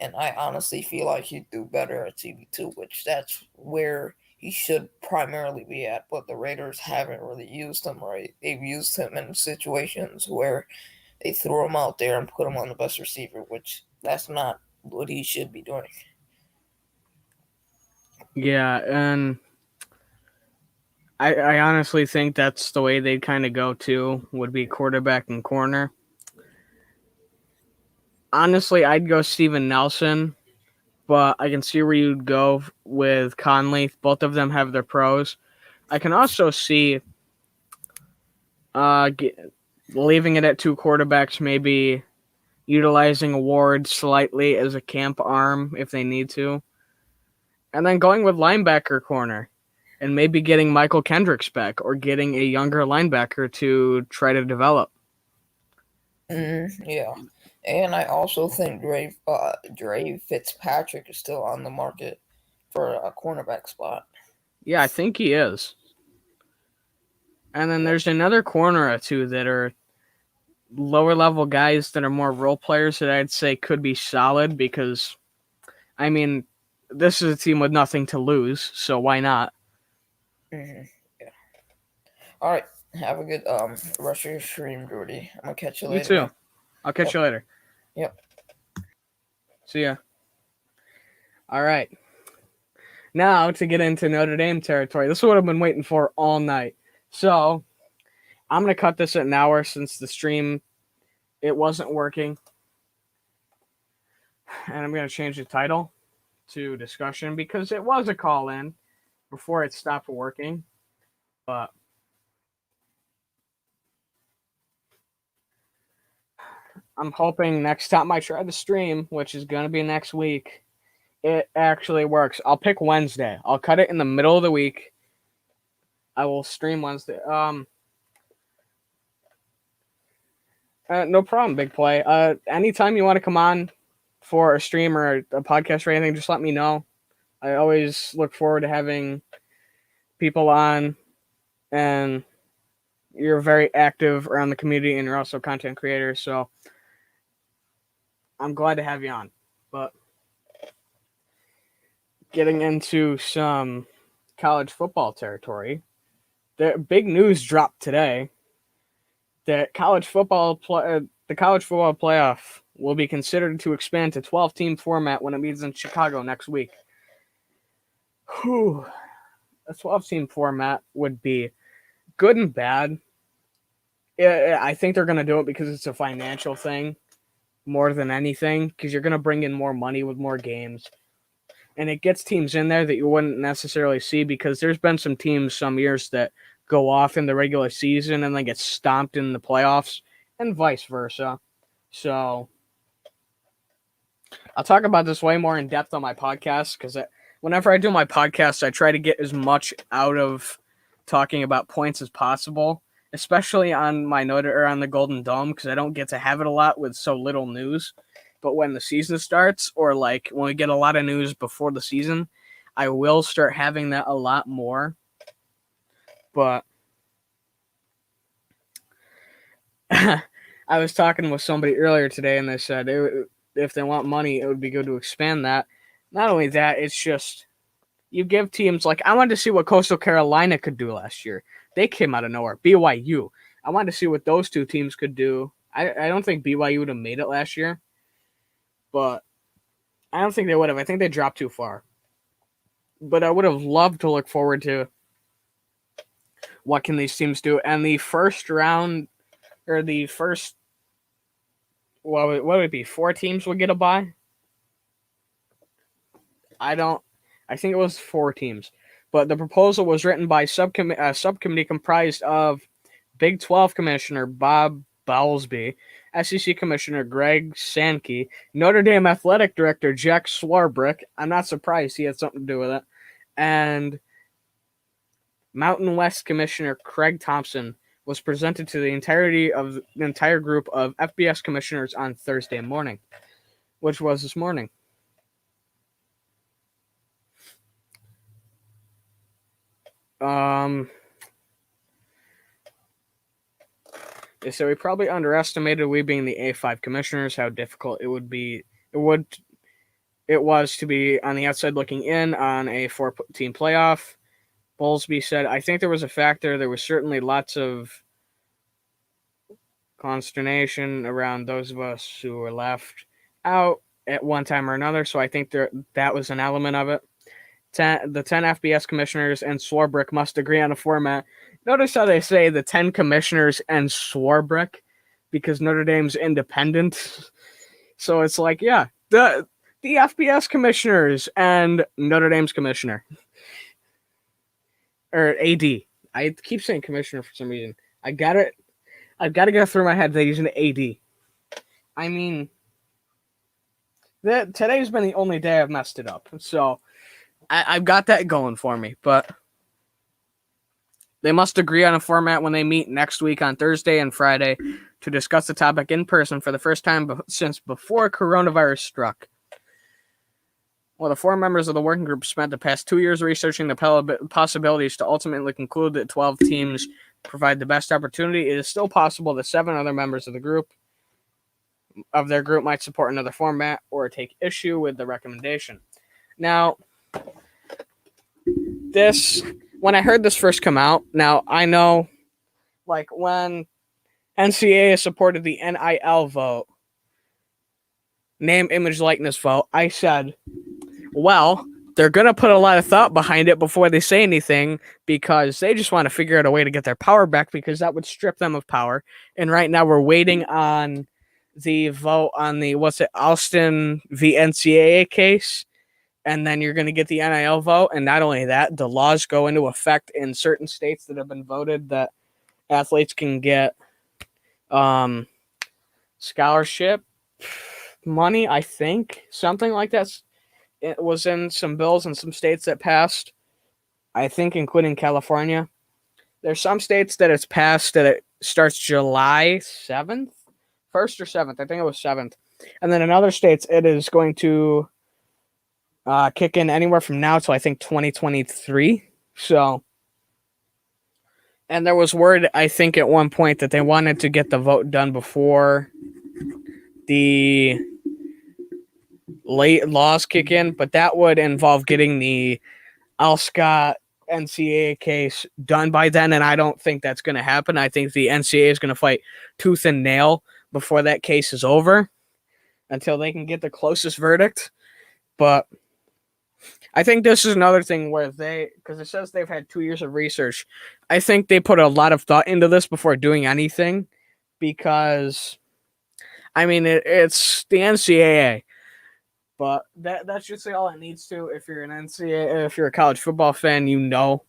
S2: And I honestly feel like he'd do better at CB2, which that's where he should primarily be at. But the Raiders haven't really used him right. They've used him in situations where they threw him out there and put him on the best receiver, which that's not what he should be doing.
S1: Yeah, and I honestly think that's the way they'd kind of go too, would be quarterback and corner. Honestly, I'd go Steven Nelson, but I can see where you'd go with Conley. Both of them have their pros. I can also see leaving it at 2 quarterbacks, maybe utilizing Ward slightly as a camp arm if they need to, and then going with linebacker corner and maybe getting Michael Kendricks back or getting a younger linebacker to try to develop.
S2: Yeah. And I also think Dre Fitzpatrick is still on the market for a cornerback spot.
S1: Yeah, I think he is. And then there's another corner or two that are lower level guys that are more role players that I'd say could be solid because, I mean, this is a team with nothing to lose, so why not?
S2: Yeah. All right. Have a good rest of your stream, Jordy. I'm gonna catch you later.
S1: You too.
S2: Man.
S1: I'll catch you later.
S2: Yep.
S1: See ya. All right. Now to get into Notre Dame territory. This is what I've been waiting for all night. So I'm going to cut this at an hour since the stream, it wasn't working. And I'm going to change the title to discussion because it was a call-in before it stopped working. But I'm hoping next time I try the stream, which is going to be next week, it actually works. I'll pick Wednesday. I'll cut it in the middle of the week. I will stream Wednesday. No problem, Big Play. Anytime you want to come on for a stream or a podcast or anything, just let me know. I always look forward to having people on, and you're very active around the community, and you're also a content creator, so I'm glad to have you on. But getting into some college football territory, the big news dropped today that the college football playoff will be considered to expand to 12-team format when it meets in Chicago next week. Whew. A 12-team format would be good and bad. I think they're going to do it because it's a financial thing more than anything, because you're going to bring in more money with more games. And it gets teams in there that you wouldn't necessarily see, because there's been some teams some years that go off in the regular season and then get stomped in the playoffs, and vice versa. So I'll talk about this way more in depth on my podcast, because whenever I do my podcast, I try to get as much out of talking about points as possible, especially on my on the Golden Dome, because I don't get to have it a lot with so little news. But when the season starts, or like when we get a lot of news before the season, I will start having that a lot more. But I was talking with somebody earlier today, and they said if they want money, it would be good to expand that. Not only that, it's just you give teams like I wanted to see what Coastal Carolina could do last year. They came out of nowhere. BYU. I wanted to see what those two teams could do. I don't think BYU would have made it last year, but I don't think they would have. I think they dropped too far. But I would have loved to look forward to what can these teams do. And the first round, or the first, what would it be? 4 teams would get a bye? I think it was 4 teams. But the proposal was written by a subcommittee comprised of Big 12 Commissioner Bob Bowlesby, SEC Commissioner Greg Sankey, Notre Dame Athletic Director Jack Swarbrick. I'm not surprised he had something to do with it. And Mountain West Commissioner Craig Thompson was presented to the entire group of FBS commissioners on Thursday morning, which was this morning. So we probably underestimated, we being the A5 commissioners, how difficult it would be. It was to be on the outside looking in on a 4-team playoff. Bowlesby said, I think there was a factor. There was certainly lots of consternation around those of us who were left out at one time or another. So I think that was an element of it. The 10 FBS commissioners and Swarbrick must agree on a format. Notice how they say the 10 commissioners and Swarbrick, because Notre Dame's independent. So it's like, yeah, the FBS commissioners and Notre Dame's commissioner. Or AD. I keep saying commissioner for some reason. I've got to get it through my head that he's an AD. I mean, today's been the only day I've messed it up. So I've got that going for me. But they must agree on a format when they meet next week on Thursday and Friday to discuss the topic in person for the first time since before coronavirus struck. Well, the 4 members of the working group spent the past 2 years researching the possibilities to ultimately conclude that 12 teams provide the best opportunity. It is still possible that 7 other members of their group might support another format or take issue with the recommendation. Now, when I heard this first come out, now I know, like when NCAA supported the NIL vote, name, image, likeness vote, I said, well, they're going to put a lot of thought behind it before they say anything because they just want to figure out a way to get their power back because that would strip them of power. And right now we're waiting on the vote on the, Alston v. NCAA case. And then you're going to get the NIL vote. And not only that, the laws go into effect in certain states that have been voted that athletes can get scholarship money, I think. Something like that. It was in some bills in some states that passed, I think, including California. There's some states that it's passed that it starts July 7th, 1st or 7th. I think it was 7th. And then in other states, it is going to kick in anywhere from now to, I think, 2023. So, and there was word, I think, at one point that they wanted to get the vote done before the late laws kick in, but that would involve getting the Alscott NCAA case done by then, and I don't think that's going to happen. I think the NCAA is going to fight tooth and nail before that case is over until they can get the closest verdict. But I think this is another thing where because it says they've had 2 years of research, I think they put a lot of thought into this before doing anything because, I mean, it's the NCAA. But that's just all it needs to. If you're an NCAA, if you're a college football fan, you know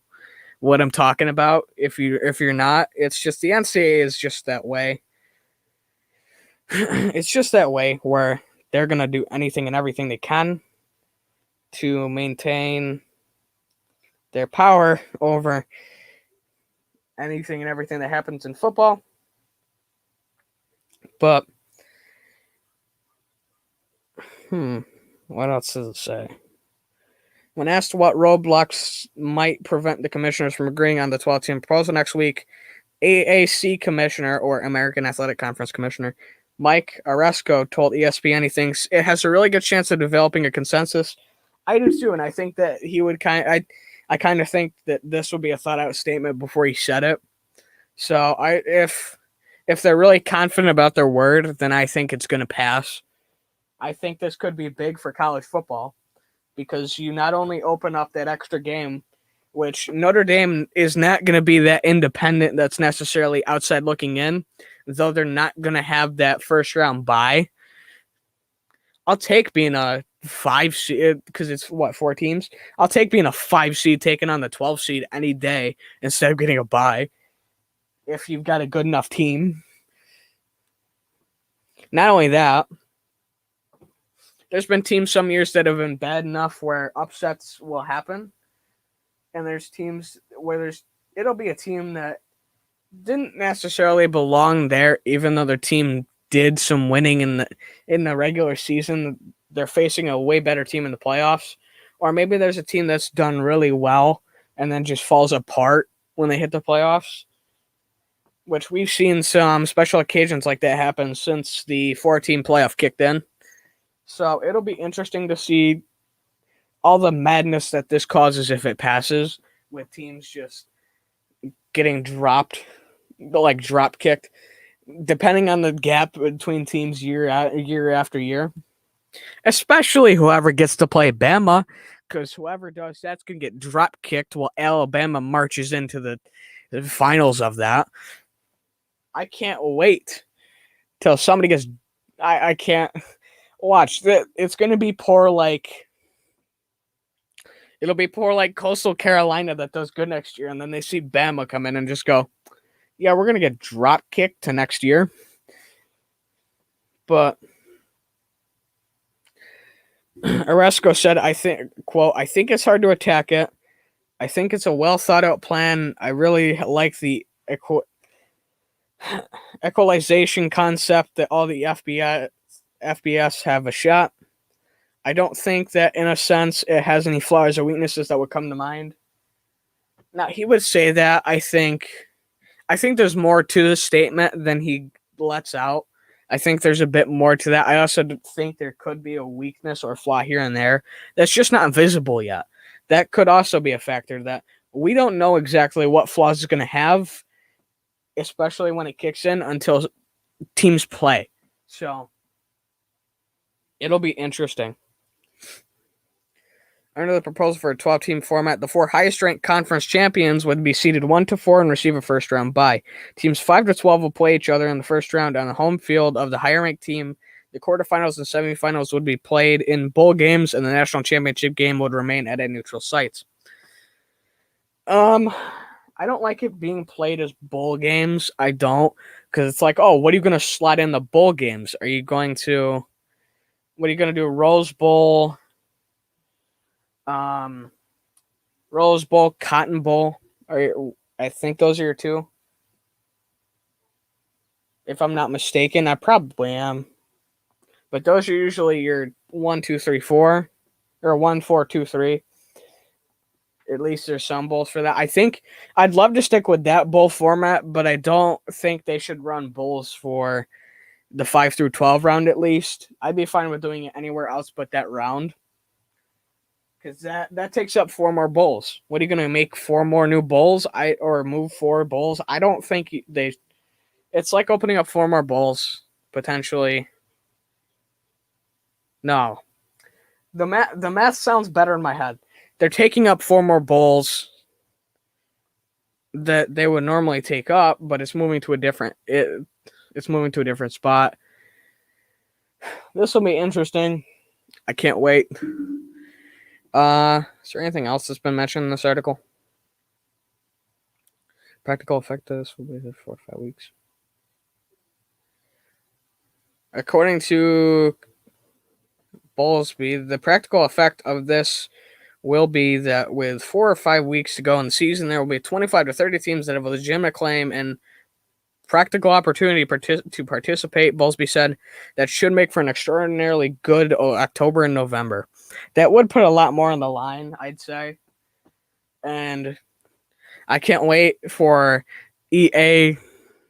S1: what I'm talking about. If you're not, it's just the NCAA is just that way. It's just that way where they're gonna do anything and everything they can to maintain their power over anything and everything that happens in football. But what else does it say? When asked what roadblocks might prevent the commissioners from agreeing on the 12-team proposal next week, AAC Commissioner, or American Athletic Conference Commissioner, Mike Aresco told ESPN he thinks it has a really good chance of developing a consensus. I do too, and I think that he would I kind of think that this would be a thought-out statement before he said it. So if they're really confident about their word, then I think it's going to pass. I think this could be big for college football because you not only open up that extra game, which Notre Dame is not going to be that independent that's necessarily outside looking in, though they're not going to have that first round bye. I'll take being a 5 seed because it's 4 teams. I'll take being a 5 seed taking on the 12 seed any day instead of getting a bye if you've got a good enough team. Not only that, there's been teams some years that have been bad enough where upsets will happen. And there's teams where it'll be a team that didn't necessarily belong there, even though their team did some winning in the regular season. They're facing a way better team in the playoffs. Or maybe there's a team that's done really well and then just falls apart when they hit the playoffs, which we've seen some special occasions like that happen since the 4-team playoff kicked in. So it'll be interesting to see all the madness that this causes if it passes, with teams just getting dropped, like drop kicked, depending on the gap between teams year after year. Especially whoever gets to play Bama, because whoever does that's going to get drop kicked while Alabama marches into the finals of that. I can't wait till somebody gets. I can't watch that. It's going to be poor like. It'll be poor like Coastal Carolina that does good next year, and then they see Bama come in and just go, yeah, we're going to get drop kicked to next year. But Aresco said, I think it's hard to attack it. I think it's a well thought out plan. I really like the equalization concept that all the FBS have a shot. I don't think that, in a sense, it has any flaws or weaknesses that would come to mind. Now, he would say that. I think there's more to the statement than he lets out. I think there's a bit more to that. I also think there could be a weakness or flaw here and there that's just not visible yet. That could also be a factor that we don't know exactly what flaws it's going to have, especially when it kicks in, until teams play. So it'll be interesting. Under the proposal for a 12-team format, the 4 highest-ranked conference champions would be seeded 1-4 and receive a first-round bye. Teams 5-12 will play each other in the first round on the home field of the higher-ranked team. The quarterfinals and semifinals would be played in bowl games, and the national championship game would remain at a neutral site. I don't like it being played as bowl games. I don't, because it's like, oh, what are you going to slot in the bowl games? What are you going to do? Rose Bowl, Rose Bowl, Cotton Bowl. I think those are your 2. If I'm not mistaken, I probably am. But those are usually your 1, 2, 3, 4, or 1, 4, 2, 3. At least there's some bowls for that. I think I'd love to stick with that bowl format, but I don't think they should run bowls for the 5-12 round at least. I'd be fine with doing it anywhere else but that round. Because that takes up 4 more bowls. What are you going to make 4 more new bowls? Or move 4 bowls? I don't think it's like opening up 4 more bowls, potentially. No. The math sounds better in my head. They're taking up 4 more bowls that they would normally take up, but it's moving to a different spot. This will be interesting. I can't wait. Is there anything else that's been mentioned in this article? Practical effect of this will be 4 or 5 weeks. According to Bowlesby, the practical effect of this will be that with 4 or 5 weeks to go in the season, there will be 25 to 30 teams that have a legitimate claim and practical opportunity to participate. Bowlesby said that should make for an extraordinarily good October and November. that would put a lot more on the line, I'd say. And I can't wait for EA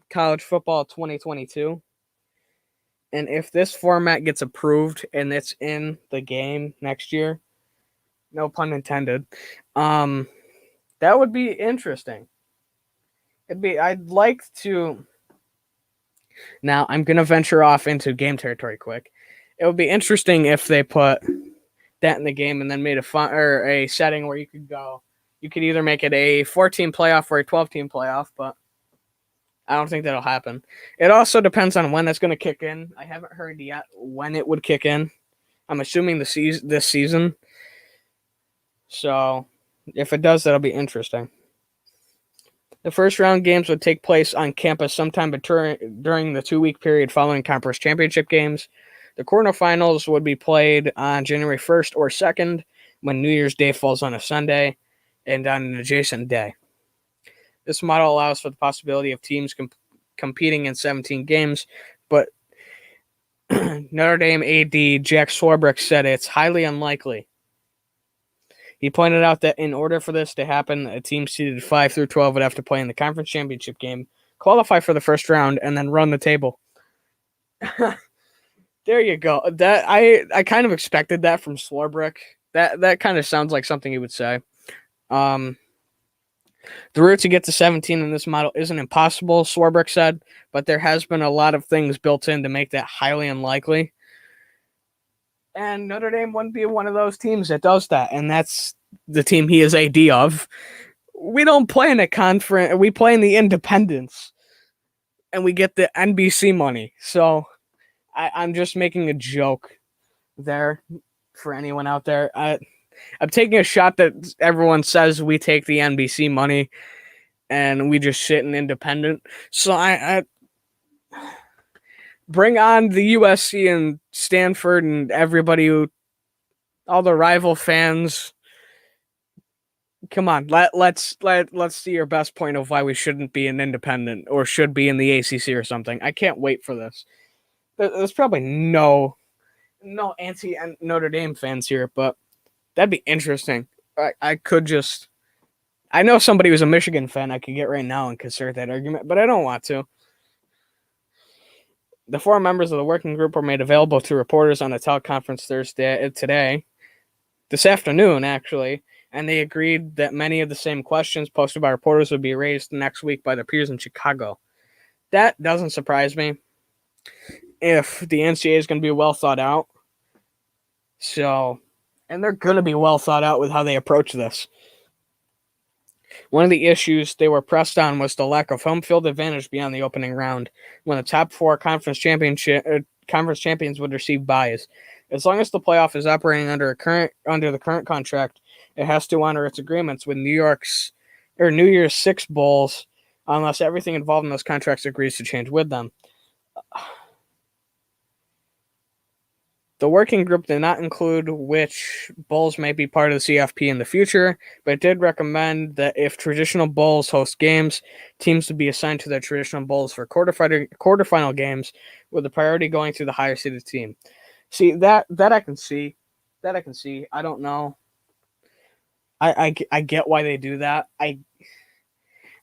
S1: College Football 2022. And if this format gets approved and it's in the game next year, no pun intended, that would be interesting. I'd like to. Now I'm gonna venture off into game territory quick. It would be interesting if they put that in the game and then made a fun or a setting where you could go. You could either make it a 14 playoff or a 12-team playoff, but I don't think that'll happen. It also depends on when it's going to kick in. I haven't heard yet when it would kick in. I'm assuming this season. So if it does, that'll be interesting. The first round games would take place on campus sometime during the 2-week period following conference championship games. The quarterfinals would be played on January 1st or 2nd when New Year's Day falls on a Sunday and on an adjacent day. This model allows for the possibility of teams competing in 17 games, but Notre Dame AD Jack Swarbrick said it's highly unlikely. He pointed out that in order for this to happen, a team seeded 5 through 12 would have to play in the conference championship game, qualify for the first round, and then run the table. There you go. That I kind of expected that from Swarbrick. That kind of sounds like something he would say. The route to get to 17 in this model isn't impossible, Swarbrick said, but there has been a lot of things built in to make that highly unlikely. And Notre Dame wouldn't be one of those teams that does that, and that's the team he is AD of. We don't play in a conference. We play in the independents, and we get the NBC money. So I'm just making a joke there for anyone out there. I'm taking a shot that everyone says we take the NBC money and we just sit in independent. So I bring on the USC and Stanford and everybody all the rival fans. Come on, let's see your best point of why we shouldn't be an independent or should be in the ACC or something. I can't wait for this. There's probably no anti Notre Dame fans here, but that'd be interesting. I could just. I know somebody who's a Michigan fan I could get right now and consider that argument, but I don't want to. The 4 members of the working group were made available to reporters on a teleconference this afternoon, actually, and they agreed that many of the same questions posted by reporters would be raised next week by their peers in Chicago. That doesn't surprise me if the NCAA is going to be well thought out. So, and they're going to be well thought out with how they approach this. One of the issues they were pressed on was the lack of home field advantage beyond the opening round, when the top 4 conference champions would receive byes. As long as the playoff is operating under the current contract, it has to honor its agreements with New Year's 6 bowls, unless everything involved in those contracts agrees to change with them. The working group did not include which bowls may be part of the CFP in the future, but it did recommend that if traditional bowls host games, teams would be assigned to their traditional bowls for quarterfinal games, with the priority going to the higher seeded team. See, that I can see. That I can see. I don't know. I get why they do that. I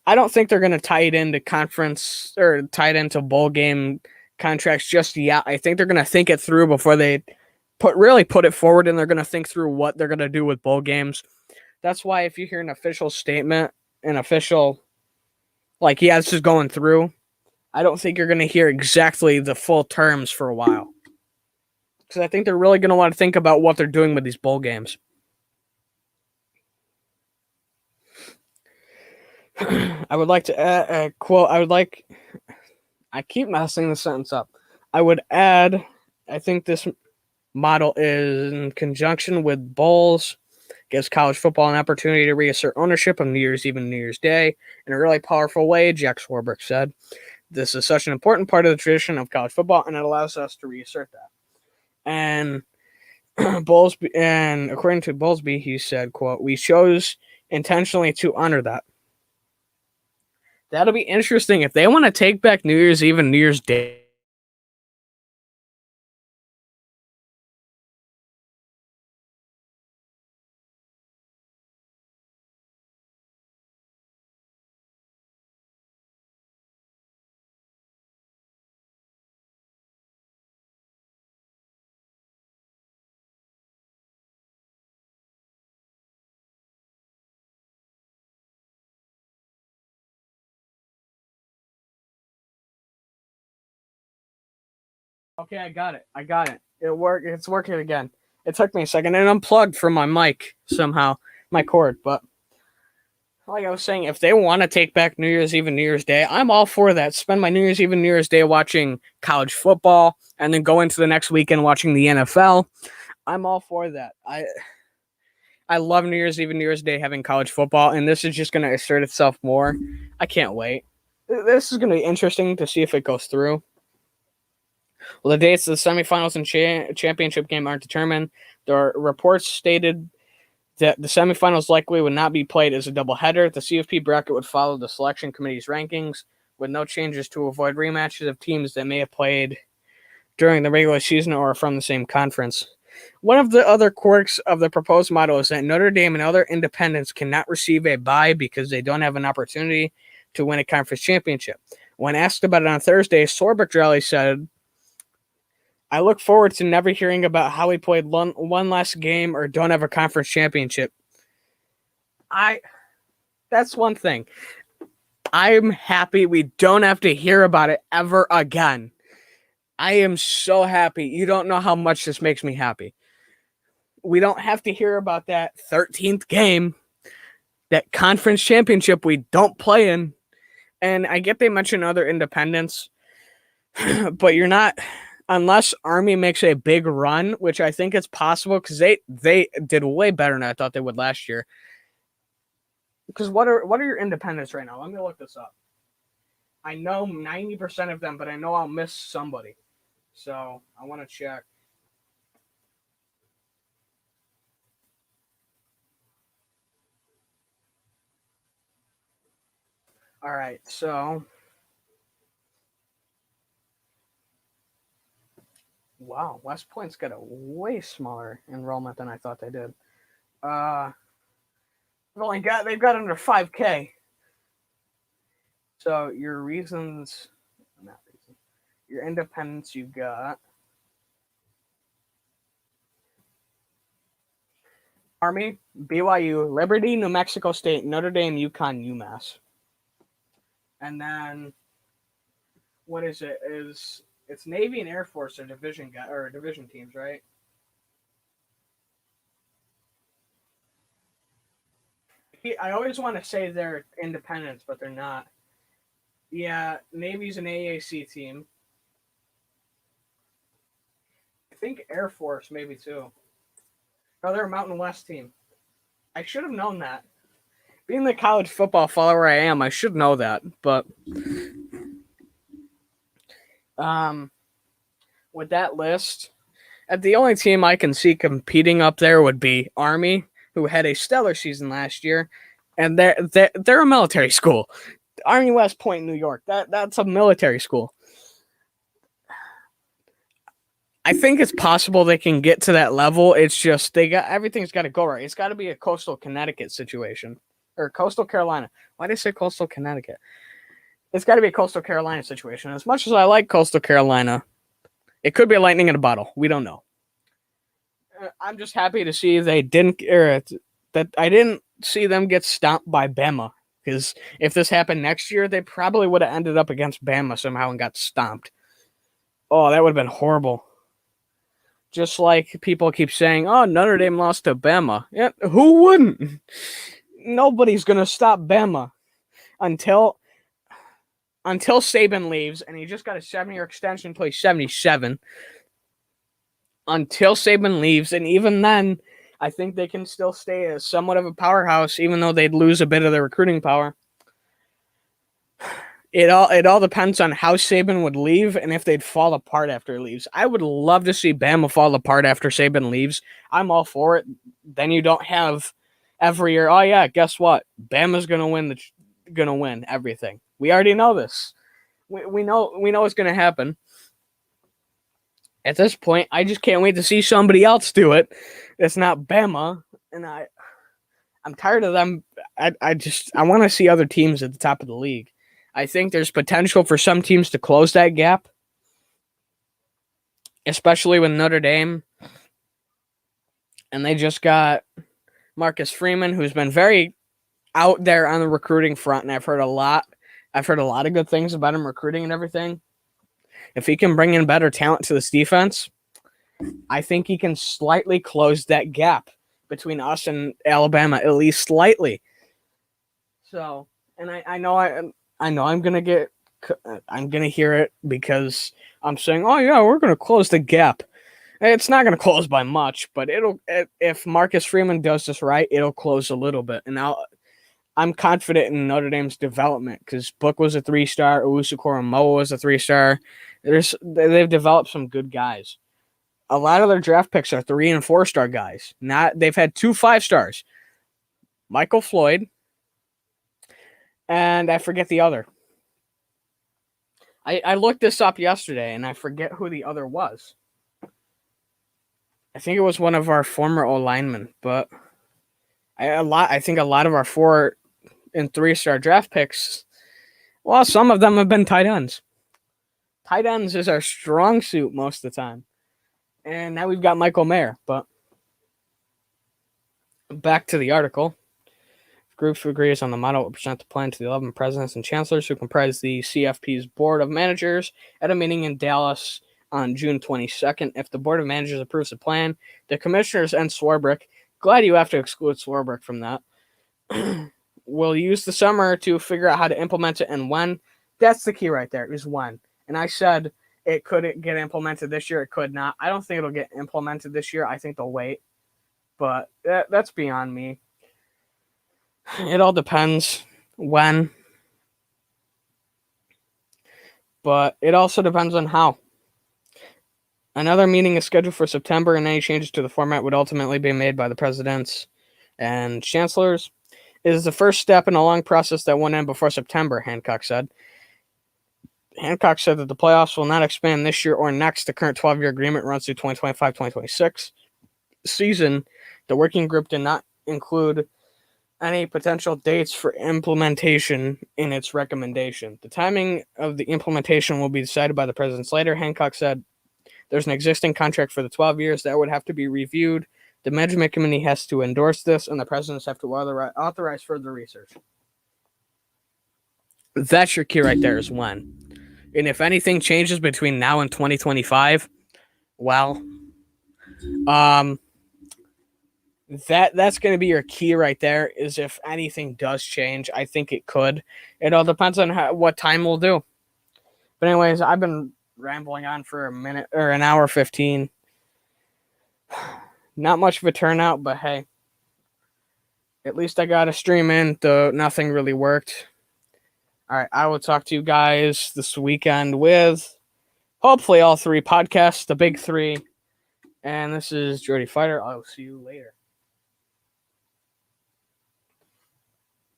S1: don't think they're going to tie it into conference or tie it into bowl game contracts just yet. I think they're going to think it through before they put it forward, and they're going to think through what they're going to do with bowl games. That's why if you hear an official statement, this is going through, I don't think you're going to hear exactly the full terms for a while. Because I think they're really going to want to think about what they're doing with these bowl games. I would like to add a quote. I keep messing the sentence up. I would add, I think this model is in conjunction with bowls, gives college football an opportunity to reassert ownership of New Year's Eve and New Year's Day in a really powerful way, Jack Swarbrick said. This is such an important part of the tradition of college football, and it allows us to reassert that. And Bowlesby, and according to Bowlesby, he said, quote, "We chose intentionally to honor that." That'll be interesting if they want to take back New Year's Eve and New Year's Day. Okay, I got it. It worked. It's working again. It took me a second. It unplugged from my mic somehow, my cord. But like I was saying, if they want to take back New Year's Eve and New Year's Day, I'm all for that. Spend my New Year's Eve and New Year's Day watching college football, and then go into the next weekend watching the NFL. I'm all for that. I love New Year's Eve and New Year's Day having college football, and this is just going to assert itself more. I can't wait. This is going to be interesting to see if it goes through. Well, the dates of the semifinals and championship game aren't determined. There are reports stated that the semifinals likely would not be played as a doubleheader. The CFP bracket would follow the selection committee's rankings, with no changes to avoid rematches of teams that may have played during the regular season or from the same conference. One of the other quirks of the proposed model is that Notre Dame and other independents cannot receive a bye because they don't have an opportunity to win a conference championship. When asked about it on Thursday, Sorbic Rally said, "I look forward to never hearing about how we played one last game or don't have a conference championship." That's one thing. I'm happy we don't have to hear about it ever again. I am so happy. You don't know how much this makes me happy. We don't have to hear about that 13th game, that conference championship we don't play in. And I get they mention other independents, but you're not, unless Army makes a big run, which I think is possible because they did way better than I thought they would last year. Because what are your independents right now? Let me look this up. I know 90% of them, but I know I'll miss somebody. So I want to check. All right, so wow, West Point's got a way smaller enrollment than I thought they did. They've got under 5K. So your reasons, not reasons, your independents you got Army, BYU, Liberty, New Mexico State, Notre Dame, UConn, UMass. And then what is it? It's Navy and Air Force are division teams, right? I always want to say they're independents, but they're not. Yeah, Navy's an AAC team. I think Air Force maybe too. Oh, they're a Mountain West team. I should have known that. Being the college football follower I am, I should know that. But with that list, the only team I can see competing up there would be Army, who had a stellar season last year, and they're a military school. Army West Point, New York. That's a military school. I think it's possible they can get to that level. It's just everything's got to go right. It's got to be a coastal Connecticut situation or coastal Carolina. Why did I say coastal Connecticut? It's got to be a coastal Carolina situation. As much as I like coastal Carolina, it could be a lightning in a bottle. We don't know. I'm just happy to see that I didn't see them get stomped by Bama. Because if this happened next year, they probably would have ended up against Bama somehow and got stomped. Oh, that would have been horrible. Just like people keep saying, oh, Notre Dame lost to Bama. Yeah, who wouldn't? Nobody's going to stop Bama until Saban leaves, and he just got a 7-year extension, plays 77. Until Saban leaves, and even then, I think they can still stay as somewhat of a powerhouse, even though they'd lose a bit of their recruiting power. It all depends on how Saban would leave and if they'd fall apart after he leaves. I would love to see Bama fall apart after Saban leaves. I'm all for it. Then you don't have every year, oh yeah, guess what? Bama's gonna win everything. We already know this. We know what's gonna happen. At this point, I just can't wait to see somebody else do it. It's not Bama, and I'm tired of them. I want to see other teams at the top of the league. I think there's potential for some teams to close that gap, especially with Notre Dame. And they just got Marcus Freeman, who's been very out there on the recruiting front, and I've heard a lot of good things about him recruiting and everything. If he can bring in better talent to this defense, I think he can slightly close that gap between us and Alabama, at least slightly. So, and I know I'm gonna hear it because I'm saying, oh yeah, we're gonna close the gap. It's not gonna close by much, but if Marcus Freeman does this right, it'll close a little bit. And I'm confident in Notre Dame's development because Book was a 3-star, Owusu-Koramoah was a 3-star. They've developed some good guys. A lot of their draft picks are 3 and 4-star guys. They've had 2 5-stars, Michael Floyd, and I forget the other. I looked this up yesterday, and I forget who the other was. I think it was one of our former O-linemen, but I think a lot of our 4 and 3-star draft picks, well, some of them have been tight ends. Tight ends is our strong suit most of the time. And now we've got Michael Mayer, but back to the article. Groups agrees on the model will present the plan to the 11 presidents and chancellors who comprise the CFP's Board of Managers at a meeting in Dallas on June 22nd. If the Board of Managers approves the plan, the commissioners and Swarbrick, glad you have to exclude Swarbrick from that, will use the summer to figure out how to implement it and when. That's the key right there, is when. And I said it could get implemented this year. It could not. I don't think it'll get implemented this year. I think they'll wait. But that's beyond me. It all depends when. But it also depends on how. Another meeting is scheduled for September, and any changes to the format would ultimately be made by the presidents and chancellors. It is the first step in a long process that won't end before September, Hancock said. Hancock said that the playoffs will not expand this year or next. The current 12-year agreement runs through 2025-2026 season. The working group did not include any potential dates for implementation in its recommendation. The timing of the implementation will be decided by the presidents later. Hancock said there's an existing contract for the 12 years that would have to be reviewed. The management committee has to endorse this, and the presidents have to authorize further research. That's your key right there, is when. And if anything changes between now and 2025, well, that's going to be your key right there, is if anything does change. I think it could. It all depends on what time we'll do. But anyways, I've been rambling on for a minute or an hour 15. Not much of a turnout, but hey, at least I got a stream in, though nothing really worked. All right, I will talk to you guys this weekend with hopefully all 3 podcasts, the big 3. And this is Jordy Fighter. I'll see you later.